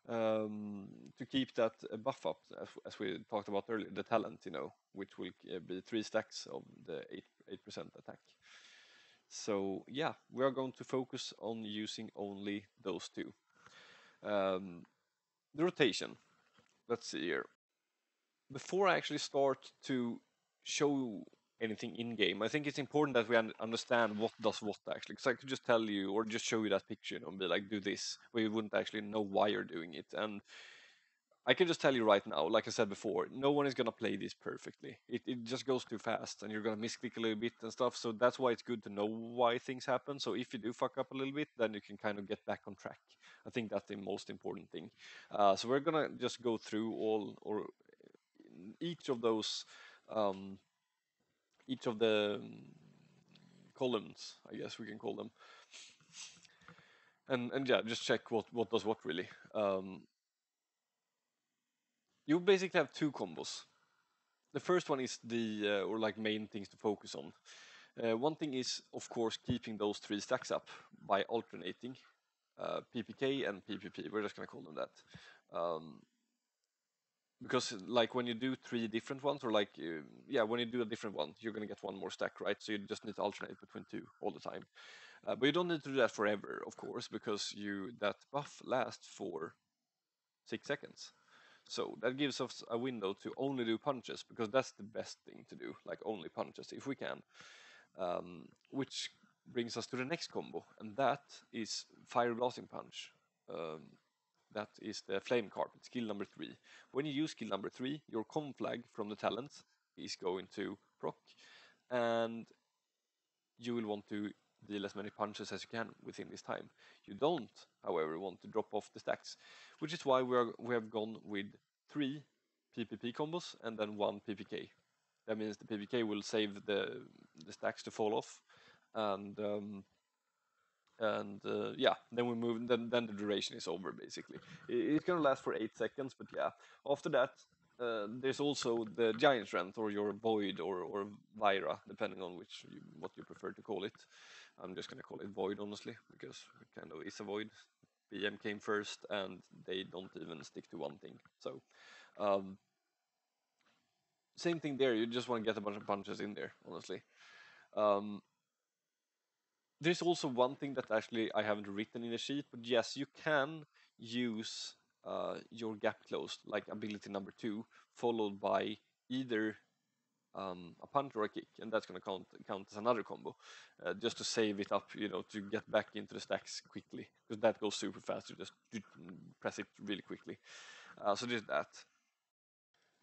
to keep that buff up, as we talked about earlier, the talent, which will be 3 stacks of the 8% attack. So yeah, we are going to focus on using only those two. The rotation. Let's see here. Before I actually start to show anything in game, I think it's important that we understand what does what actually. Because I could just tell you or just show you that picture, and be like, do this, where you wouldn't actually know why you're doing it. And I can just tell you right now, like I said before, no one is gonna play this perfectly. It just goes too fast, and you're gonna misclick a little bit and stuff. So that's why it's good to know why things happen. So if you do fuck up a little bit, then you can kind of get back on track. I think that's the most important thing. So we're gonna just go through all or each of those, each of the columns, I guess we can call them, and yeah, just check what does what really. You basically have two combos. The first one is the or like main things to focus on. One thing is of course keeping those 3 stacks up by alternating PPK and PPP. We're just gonna call them that. Because like when you do 3 different ones, or like yeah, when you do a different one, you're gonna get one more stack, right? So you just need to alternate between 2 all the time. But you don't need to do that forever, of course, because that buff lasts for 6 seconds. So that gives us a window to only do punches, because that's the best thing to do, like only punches if we can. Which brings us to the next combo, and that is Fire Blasting Punch. That is the Flame Carpet, skill number 3. When you use skill number 3, your com flag from the talent is going to proc, and you will want to deal as many punches as you can within this time. You don't, however, want to drop off the stacks, which is why we have gone with 3 PPP combos and then 1 PPK. That means the PPK will save the stacks to fall off, and yeah, then we move. Then the duration is over basically. It's gonna last for 8 seconds, but yeah, after that. There's also the Giant Strength, or your Void, or Vira, depending on what you prefer to call it. I'm just gonna call it Void, honestly, because it kind of is a Void. BM came first, and they don't even stick to one thing. So, same thing there. You just want to get a bunch of punches in there, honestly. There's also one thing that actually I haven't written in the sheet, but yes, you can use your gap closed, like ability number 2, followed by either a punch or a kick, and that's going to count as another combo, just to save it up, to get back into the stacks quickly, because that goes super fast. You just press it really quickly. So there's that.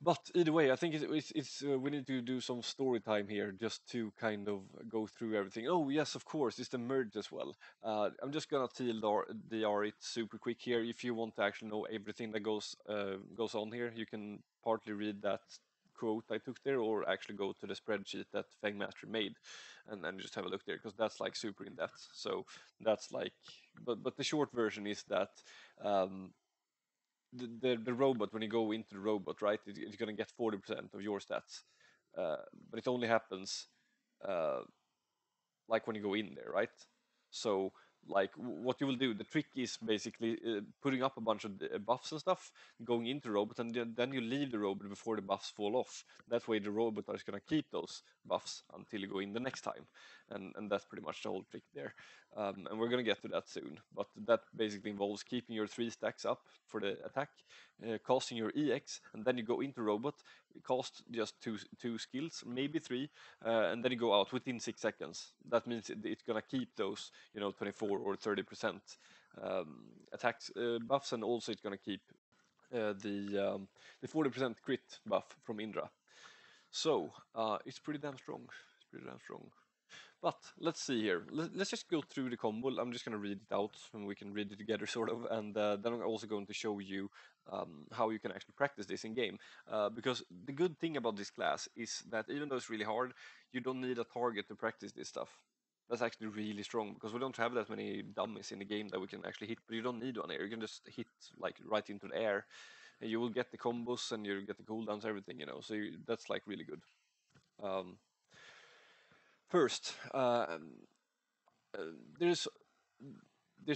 But either way, I think it's we need to do some story time here just to kind of go through everything. Oh yes, of course, it's the merge as well. I'm just gonna TLDR it super quick here. If you want to actually know everything that goes on here, you can partly read that quote I took there, or actually go to the spreadsheet that Fangmaster made, and then just have a look there, because that's like super in depth. So that's like, but the short version is that. The robot, when you go into the robot, right, it's going to get 40% of your stats, but it only happens like when you go in there, right? So like what you will do, the trick is basically putting up a bunch of buffs and stuff, going into the robot, and then you leave the robot before the buffs fall off. That way the robot is going to keep those buffs until you go in the next time, and that's pretty much the whole trick there. And we're going to get to that soon, but that basically involves keeping your 3 stacks up for the attack, casting your EX, and then you go into robot, cast just two skills, maybe 3, and then you go out within 6 seconds. That means it's gonna keep those, 24 or 30% attacks buffs, and also it's gonna keep the 40% crit buff from Indra. So it's pretty damn strong. It's pretty damn strong. But let's see here. Let's just go through the combo. I'm just going to read it out and we can read it together, sort of. And then I'm also going to show you how you can actually practice this in game. Because the good thing about this class is that even though it's really hard, you don't need a target to practice this stuff. That's actually really strong because we don't have that many dummies in the game that we can actually hit, but you don't need one here. You can just hit like right into the air and you will get the combos and you get the cooldowns, everything, So that's like really good. Um, First, there's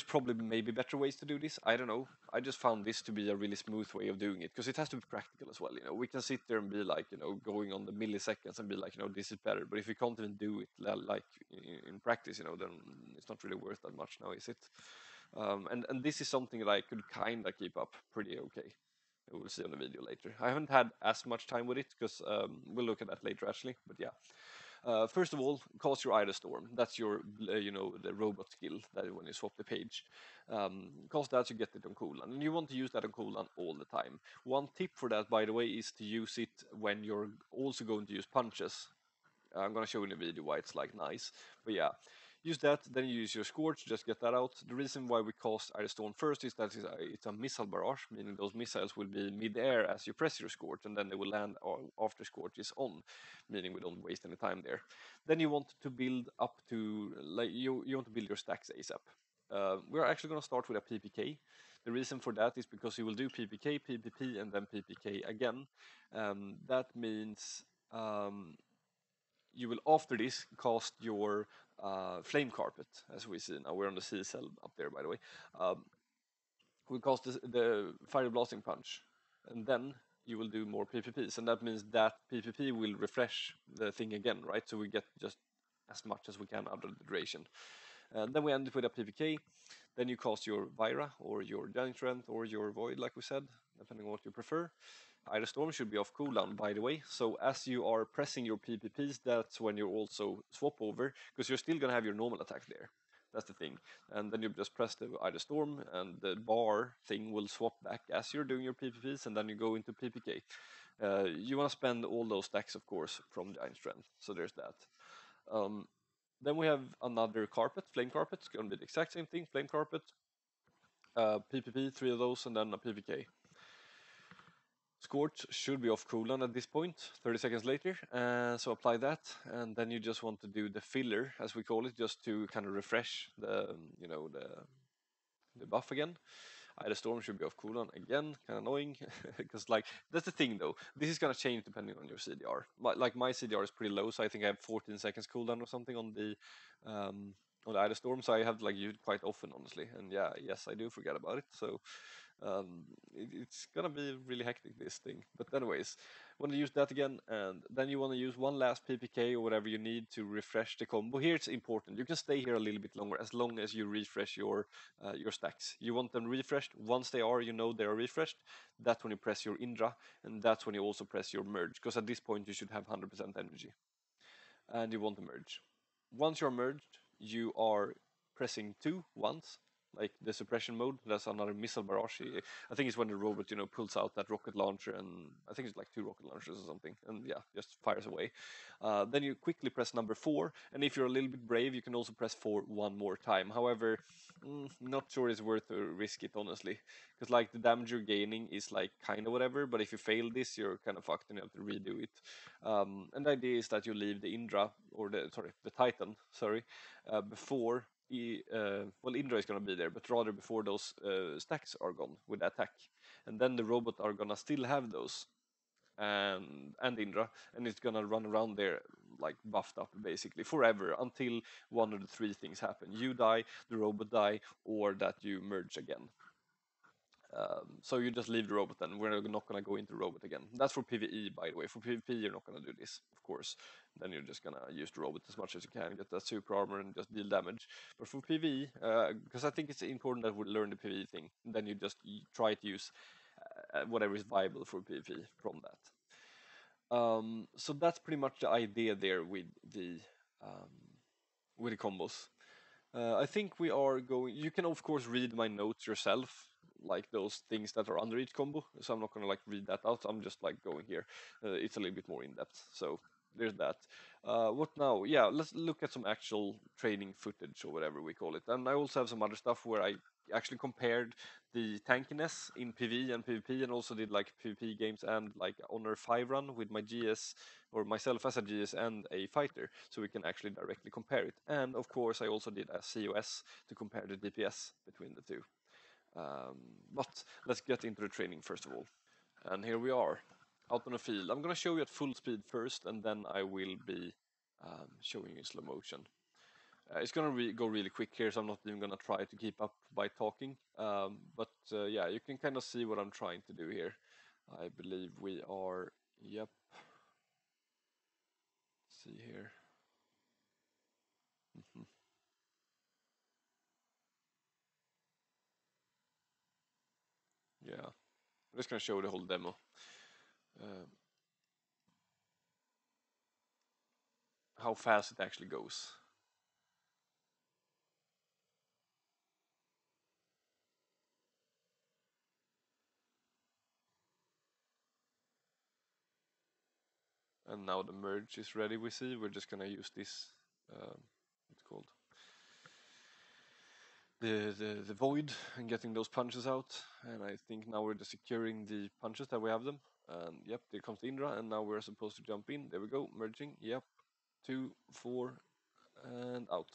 probably maybe better ways to do this. I don't know. I just found this to be a really smooth way of doing it because it has to be practical as well. We can sit there and be like, going on the milliseconds and be like, this is better. But if we can't even do it like in practice, then it's not really worth that much now, is it? And this is something that I could kind of keep up pretty okay. We'll see on the video later. I haven't had as much time with it because we'll look at that later actually. But yeah. First of all, cast your Idle Storm. That's your, the robot skill that when you swap the page. Cast that to get it on cooldown. And you want to use that on cooldown all the time. One tip for that, by the way, is to use it when you're also going to use punches. I'm going to show in the video why it's like nice. But yeah, use that, then you use your Scorch, just get that out. The reason why we cast Idle Storm first is that it's a missile barrage, meaning those missiles will be mid-air as you press your Scorch, and then they will land after Scorch is on, meaning we don't waste any time there. Then you want to build up to, like, you want to build your stacks ASAP. We're actually going to start with a PPK. The reason for that is because you will do PPK, PPP, and then PPK again. That means you will after this cast your flame carpet, as we see now. We're on the C cell up there, by the way. We cast the fire blasting punch, and then you will do more PPPs, and that means that PPP will refresh the thing again, right? So we get just as much as we can out of the duration. And then we end it with a PPK. Then you cast your Vira or your Giant Strength or your Void, like we said, depending on what you prefer. Idle Storm should be off cooldown, by the way. So as you are pressing your PPPs, that's when you also swap over, because you're still gonna have your normal attack there. That's the thing. And then you just press the Idle Storm, and the bar thing will swap back as you're doing your PPPs, and then you go into PPK. You want to spend all those stacks, of course, from Giant Strength. So there's that. Then we have another carpet, Flame Carpet. It's going to be the exact same thing, Flame Carpet, PPP, 3 of those, and then a PPK. Scorch should be off cooldown at this point, 30 seconds later. So apply that, and then you just want to do the filler, as we call it, just to kind of refresh the buff again. Idle Storm should be off cooldown again, kind of annoying, because like that's the thing though. This is gonna change depending on your CDR. My CDR is pretty low, so I think I have 14 seconds cooldown or something on the Idle Storm, so I have to like use it quite often, honestly. And yeah, yes, I do forget about it. So it's gonna be really hectic, this thing. But anyways, want to use that again, and then you want to use one last PPK or whatever you need to refresh the combo. Here it's important. You can stay here a little bit longer as long as you refresh your stacks. You want them refreshed. Once they are, they are refreshed. That's when you press your Indra, and that's when you also press your merge, because at this point you should have 100% energy. And you want to merge. Once you're merged, you are pressing 2 once, like the suppression mode. That's another missile barrage. I think it's when the robot, pulls out that rocket launcher, and I think it's like 2 rocket launchers or something, and yeah, just fires away. Then you quickly press number 4, and if you're a little bit brave, you can also press 4 one more time. However, not sure it's worth to risk it, honestly, because like the damage you're gaining is like kind of whatever, but if you fail this, you're kind of fucked and you have to redo it. And the idea is that you leave the Indra, or the Titan, before Indra is going to be there, but rather before those stacks are gone with the attack. And then the robot are going to still have those, and Indra, and it's going to run around there like buffed up basically forever until one of the 3 things happen. You die, the robot die, or that you merge again. So you just leave the robot then. We're not going to go into robot again. That's for PvE, by the way. For PvP, you're not going to do this, of course. Then you're just going to use the robot as much as you can, get that super armor and just deal damage. But for PvE, because I think it's important that we learn the PvE thing, then you just try to use whatever is viable for PvP from that. So that's pretty much the idea there with the combos. I think we are going. You can of course read my notes yourself, like those things that are under each combo. So I'm not gonna like read that out. I'm just like going here. It's a little bit more in depth. So there's that. What now? Yeah, let's look at some actual training footage or whatever we call it. And I also have some other stuff where I actually compared the tankiness in PvE and PvP, and also did like PvP games and like Honor 5 run with my GS or myself as a GS and a fighter, so we can actually directly compare it. And of course, I also did a COS to compare the DPS between the two. Um, but let's get into the training first of all. And here we are, out on the field. I'm gonna show you at full speed first, and then I will be showing you in slow motion. It's gonna go really quick here, so I'm not even gonna try to keep up by talking. But yeah, you can kind of see what I'm trying to do here. I believe we are, yep, see here. Mhm. Yeah, I'm just gonna show the whole demo. Uh, how fast it actually goes. And now the merge is ready, we see. We're just gonna use this, what's it called? The void and getting those punches out. And I think now we're just securing the punches that we have them. And yep, there comes the Indra, and now we're supposed to jump in. There we go, merging. Yep, 2, 4, and out.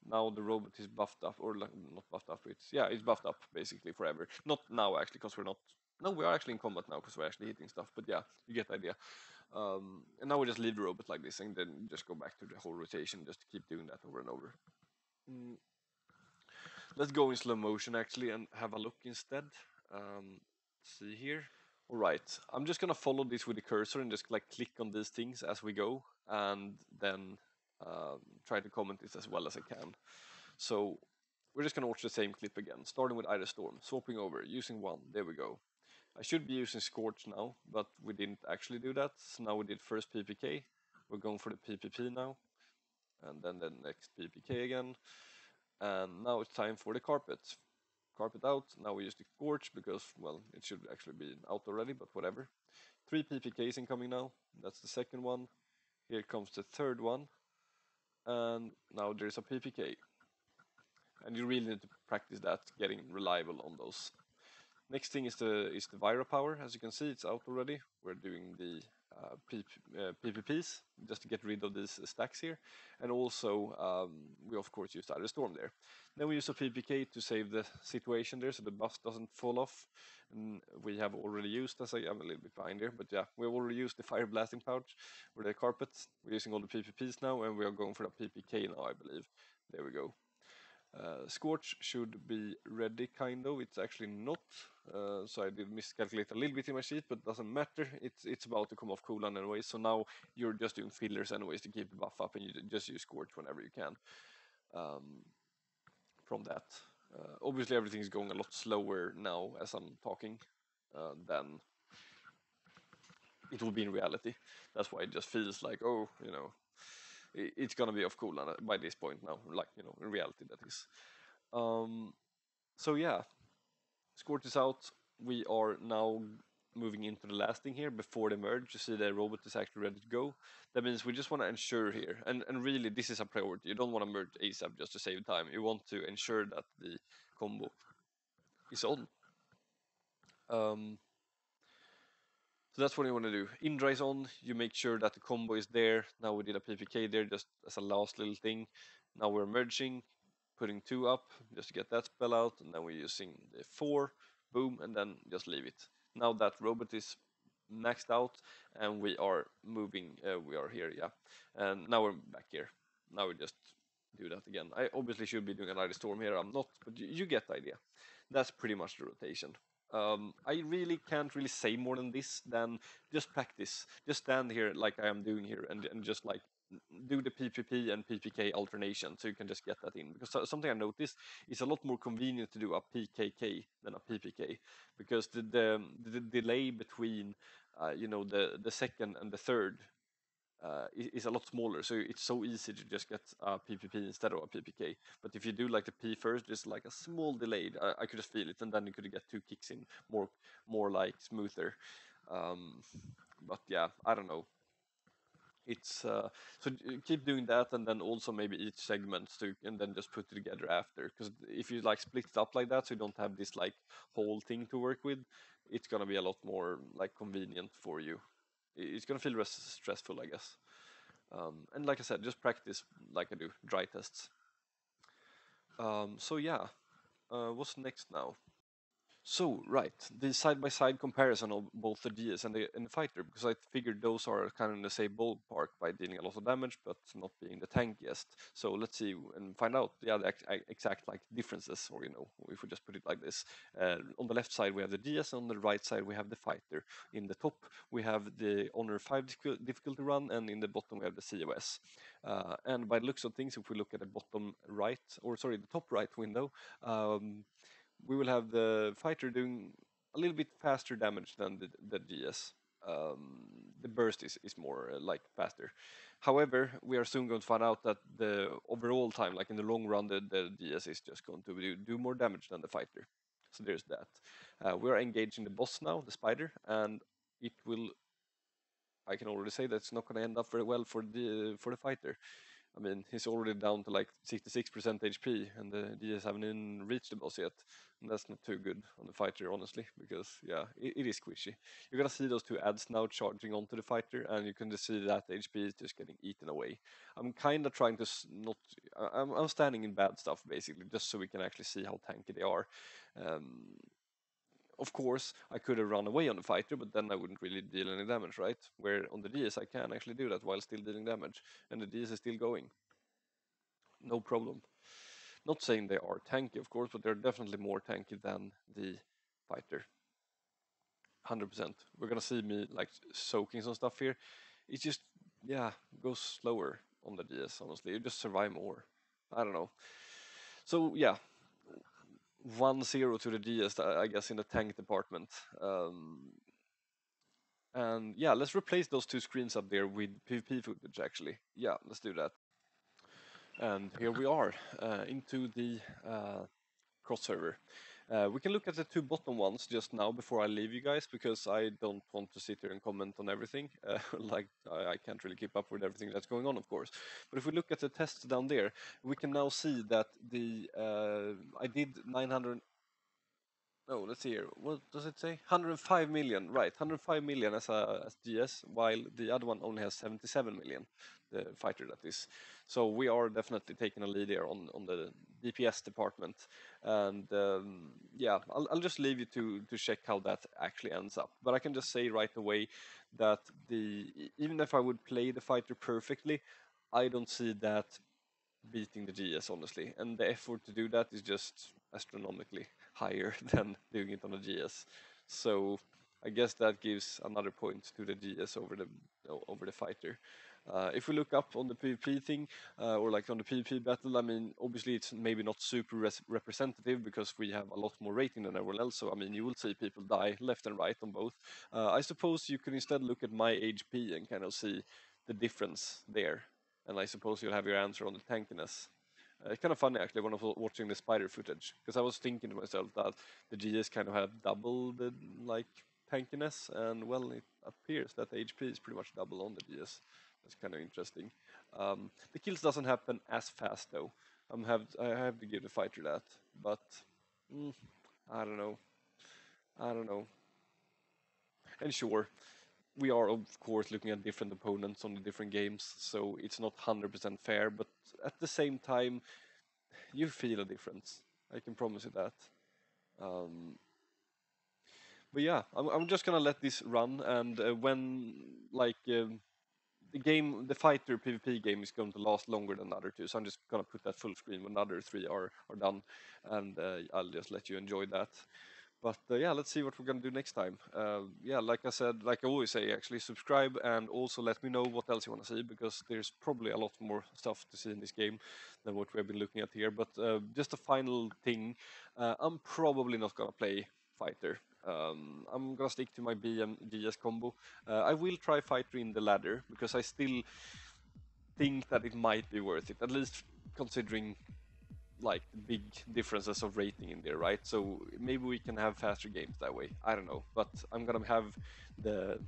Now the robot is buffed up, or like, not buffed up. It's buffed up basically forever. Not now actually, because we're not. No, we are actually in combat now because we're actually hitting stuff. But yeah, you get the idea. And now we just leave the robot like this, and then just go back to the whole rotation, just to keep doing that over and over. Mm. Let's go in slow motion actually and have a look instead. See here. All right, I'm just gonna follow this with the cursor and just like click on these things as we go, and then try to comment this as well as I can. So we're just gonna watch the same clip again, starting with Iris Storm, swapping over, using one. There we go. I should be using Scorch now, but we didn't actually do that. So now we did first PPK. We're going for the PPP now, and then the next PPK again. And now it's time for the carpet. Carpet out. Now we use the Scorch because, well, it should actually be out already, but whatever. 3 PPKs incoming now. That's the second one. Here comes the third one. And now there's a PPK. And you really need to practice that, getting reliable on those. Next thing is the Vira power. As you can see, it's out already. We're doing the PPPs just to get rid of these stacks here, and also we of course use Iris Storm there. Then we use a PPK to save the situation there, so the buff doesn't fall off. And we have already used, as I'm a little bit behind here, but yeah, we've already used the fire blasting pouch or the carpet. We're using all the PPPs now, and we are going for the PPK now, I believe. There we go. Scorch should be ready, kind of. It's actually not, so I did miscalculate a little bit in my sheet, but doesn't matter. It's about to come off cooldown anyway, so now you're just doing fillers anyways to keep the buff up, and you just use Scorch whenever you can. From that, obviously everything is going a lot slower now as I'm talking than it will be in reality. That's why it just feels like, oh, it's gonna be off cooldown by this point now, like, in reality that is. So yeah, Scorch is out. We are now moving into the last thing here before the merge. You see the robot is actually ready to go. That means we just want to ensure here, and really this is a priority. You don't want to merge ASAP just to save time. You want to ensure that the combo is on. So that's what you want to do. Indra is on, you make sure that the combo is there. Now we did a PPK there just as a last little thing. Now we're merging, putting 2 up just to get that spell out, and then we're using the 4, boom, and then just leave it. Now that robot is maxed out, and we are moving, we are here, yeah. And now we're back here. Now we just do that again. I obviously should be doing another storm here, I'm not, but you get the idea. That's pretty much the rotation. I really can't really say more than this, than just practice. Just stand here like I am doing here and just like do the PPP and PPK alternation, so you can just get that in. Because something I noticed is a lot more convenient to do a PKK than a PPK, because the delay between the second and the third is a lot smaller, so it's so easy to just get a PPP instead of a PPK. But if you do like the P first, there's like a small delay. I could just feel it, and then you could get 2 kicks in more like smoother. But yeah, I don't know. It's keep doing that, and then also maybe each segment, so you can then just put it together after. Because if you like split it up like that, so you don't have this like whole thing to work with, it's gonna be a lot more like convenient for you. It's gonna feel less stressful, I guess. And like I said, just practice like I do, dry tests. So yeah, what's next now? So, right, the side-by-side comparison of both the DS and the fighter, because I figured those are kind of in the same ballpark by dealing a lot of damage, but not being the tankiest. So let's see and find out, yeah, the exact like differences, or if we just put it like this. On the left side we have the DS, on the right side we have the fighter. In the top we have the Honor 5 difficulty run, and in the bottom we have the COS. And by the looks of things, if we look at the bottom right, or sorry, the top right window, we will have the fighter doing a little bit faster damage than the DS. The burst is more like faster. However, we are soon going to find out that the overall time, like in the long run, the DS is just going to do more damage than the fighter. So there's that. We are engaging the boss now, the spider, and it will. I can already say that it's not going to end up very well for the fighter. I mean, he's already down to like 66% HP, and the DS haven't even reached the boss yet. And that's not too good on the fighter, honestly, because, yeah, it is squishy. You're gonna see those two ads now charging onto the fighter, and you can just see that the HP is just getting eaten away. I'm kind of trying to not... I'm standing in bad stuff, basically, just so we can actually see how tanky they are. Of course, I could have run away on the fighter, but then I wouldn't really deal any damage, right? Where on the DS I can actually do that while still dealing damage, and the DS is still going. No problem. Not saying they are tanky, of course, but they're definitely more tanky than the fighter. 100%. We're gonna see me like soaking some stuff here. It just, yeah, goes slower on the DS, honestly. You just survive more. I don't know. So, yeah, 1-0 to the DS, I guess, in the tank department. And yeah, let's replace those two screens up there with PvP footage, actually. Yeah, let's do that. And here we are, into the cross server. We can look at the two bottom ones just now before I leave you guys, because I don't want to sit here and comment on everything. Like, I can't really keep up with everything that's going on, of course. But if we look at the tests down there, we can now see that I did 900... No, let's see here. What does it say? 105 million, right? 105 million as GS, while the other one only has 77 million, the fighter that is. So we are definitely taking a lead here on the DPS department. And yeah, I'll just leave you to check how that actually ends up. But I can just say right away that even if I would play the fighter perfectly, I don't see that beating the GS, honestly, and the effort to do that is just astronomically higher than doing it on a GS. So I guess that gives another point to the GS over the fighter. If we look up on the PvP thing, or like on the PvP battle, I mean, obviously it's maybe not super representative because we have a lot more rating than everyone else. So I mean, you will see people die left and right on both. I suppose you can instead look at my HP and kind of see the difference there. And I suppose you'll have your answer on the tankiness. It's kind of funny actually when I was watching the spider footage, because I was thinking to myself that the GS kind of have double the like tankiness, and well, it appears that the HP is pretty much double on the GS. That's kind of interesting. The kills doesn't happen as fast though. I have to give the fighter that, but I don't know. I don't know. And sure, we are of course looking at different opponents on the different games, so it's not 100% fair, but at the same time, you feel a difference. I can promise you that. But yeah, I'm just gonna let this run, and when like the fighter PvP game is going to last longer than the other two, so I'm just gonna put that full screen when the other three are done, and I'll just let you enjoy that. But yeah, let's see what we're gonna do next time. Yeah, like I said, like I always say, actually subscribe and also let me know what else you want to see, because there's probably a lot more stuff to see in this game than what we've been looking at here. But just a final thing, I'm probably not gonna play fighter. I'm gonna stick to my BM GS combo. I will try fighter in the ladder because I still think that it might be worth it, at least considering like big differences of rating in there, right? So maybe we can have faster games that way. I don't know, but I'm gonna have the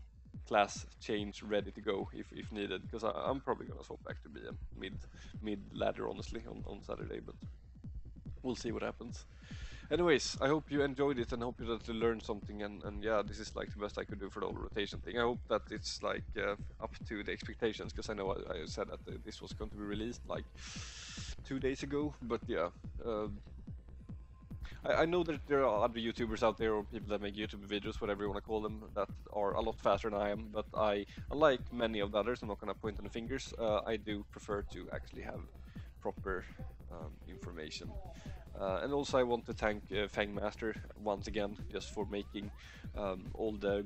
class change ready to go if needed, because I'm probably gonna swap back to be a mid ladder honestly on Saturday, but we'll see what happens. Anyways, I hope you enjoyed it and hope you that you learned something, and yeah, this is like the best I could do for the whole rotation thing. I hope that it's like up to the expectations, because I know I said that this was going to be released like 2 days ago, but yeah. I know that there are other YouTubers out there, or people that make YouTube videos, whatever you want to call them, that are a lot faster than I am, but unlike many of the others, I'm not going to point on the fingers, I do prefer to actually have proper information. And also I want to thank Fangmaster once again, just for making all the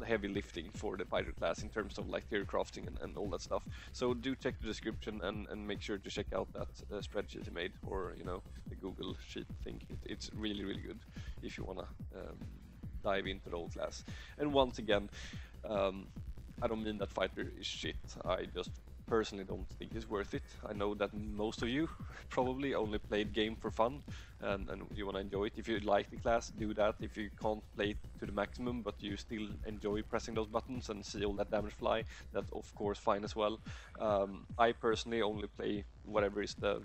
heavy lifting for the fighter class in terms of like theory crafting and all that stuff. So do check the description and make sure to check out that spreadsheet he made, or you know, the Google sheet thing. It's really good if you wanna dive into the whole class. And once again, I don't mean that fighter is shit. I just personally don't think it's worth it. I know that most of you probably only played game for fun, and you want to enjoy it. If you like the class, do that. If you can't play it to the maximum but you still enjoy pressing those buttons and see all that damage fly, that's of course fine as well. I personally only play whatever is the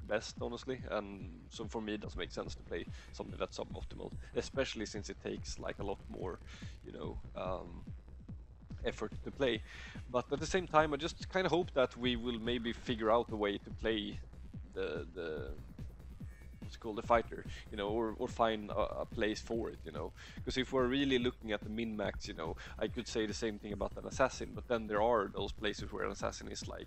best, honestly, and so for me it doesn't make sense to play something that's suboptimal, especially since it takes like a lot more, you know, effort to play. But at the same time, I just kind of hope that we will maybe figure out a way to play the what's it called, the fighter, you know, or find a place for it, you know, because if we're really looking at the min-max, you know, I could say the same thing about an assassin, but then there are those places where an assassin is like,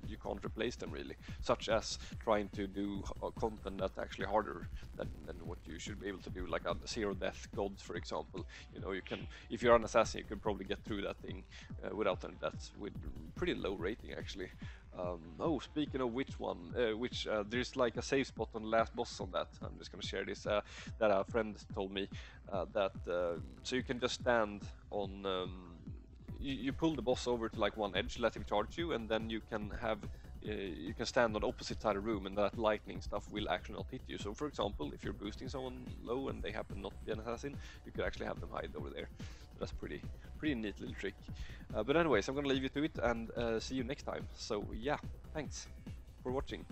you can't replace them really, such as trying to do content that's actually harder than what you should be able to do, like a zero death gods, for example. You know, you can, if you're an assassin, you can probably get through that thing without any deaths with pretty low rating actually. Oh, speaking of which one, there's like a save spot on the last boss on that. I'm just gonna share this, that a friend told me, that so you can just stand on you pull the boss over to like one edge, let him charge you, and then you can have you can stand on the opposite side of the room, and that lightning stuff will actually not hit you. So for example, if you're boosting someone low and they happen not to be an assassin, you could actually have them hide over there. So that's pretty neat little trick. But anyways, I'm gonna leave you to it and see you next time. So yeah, thanks for watching.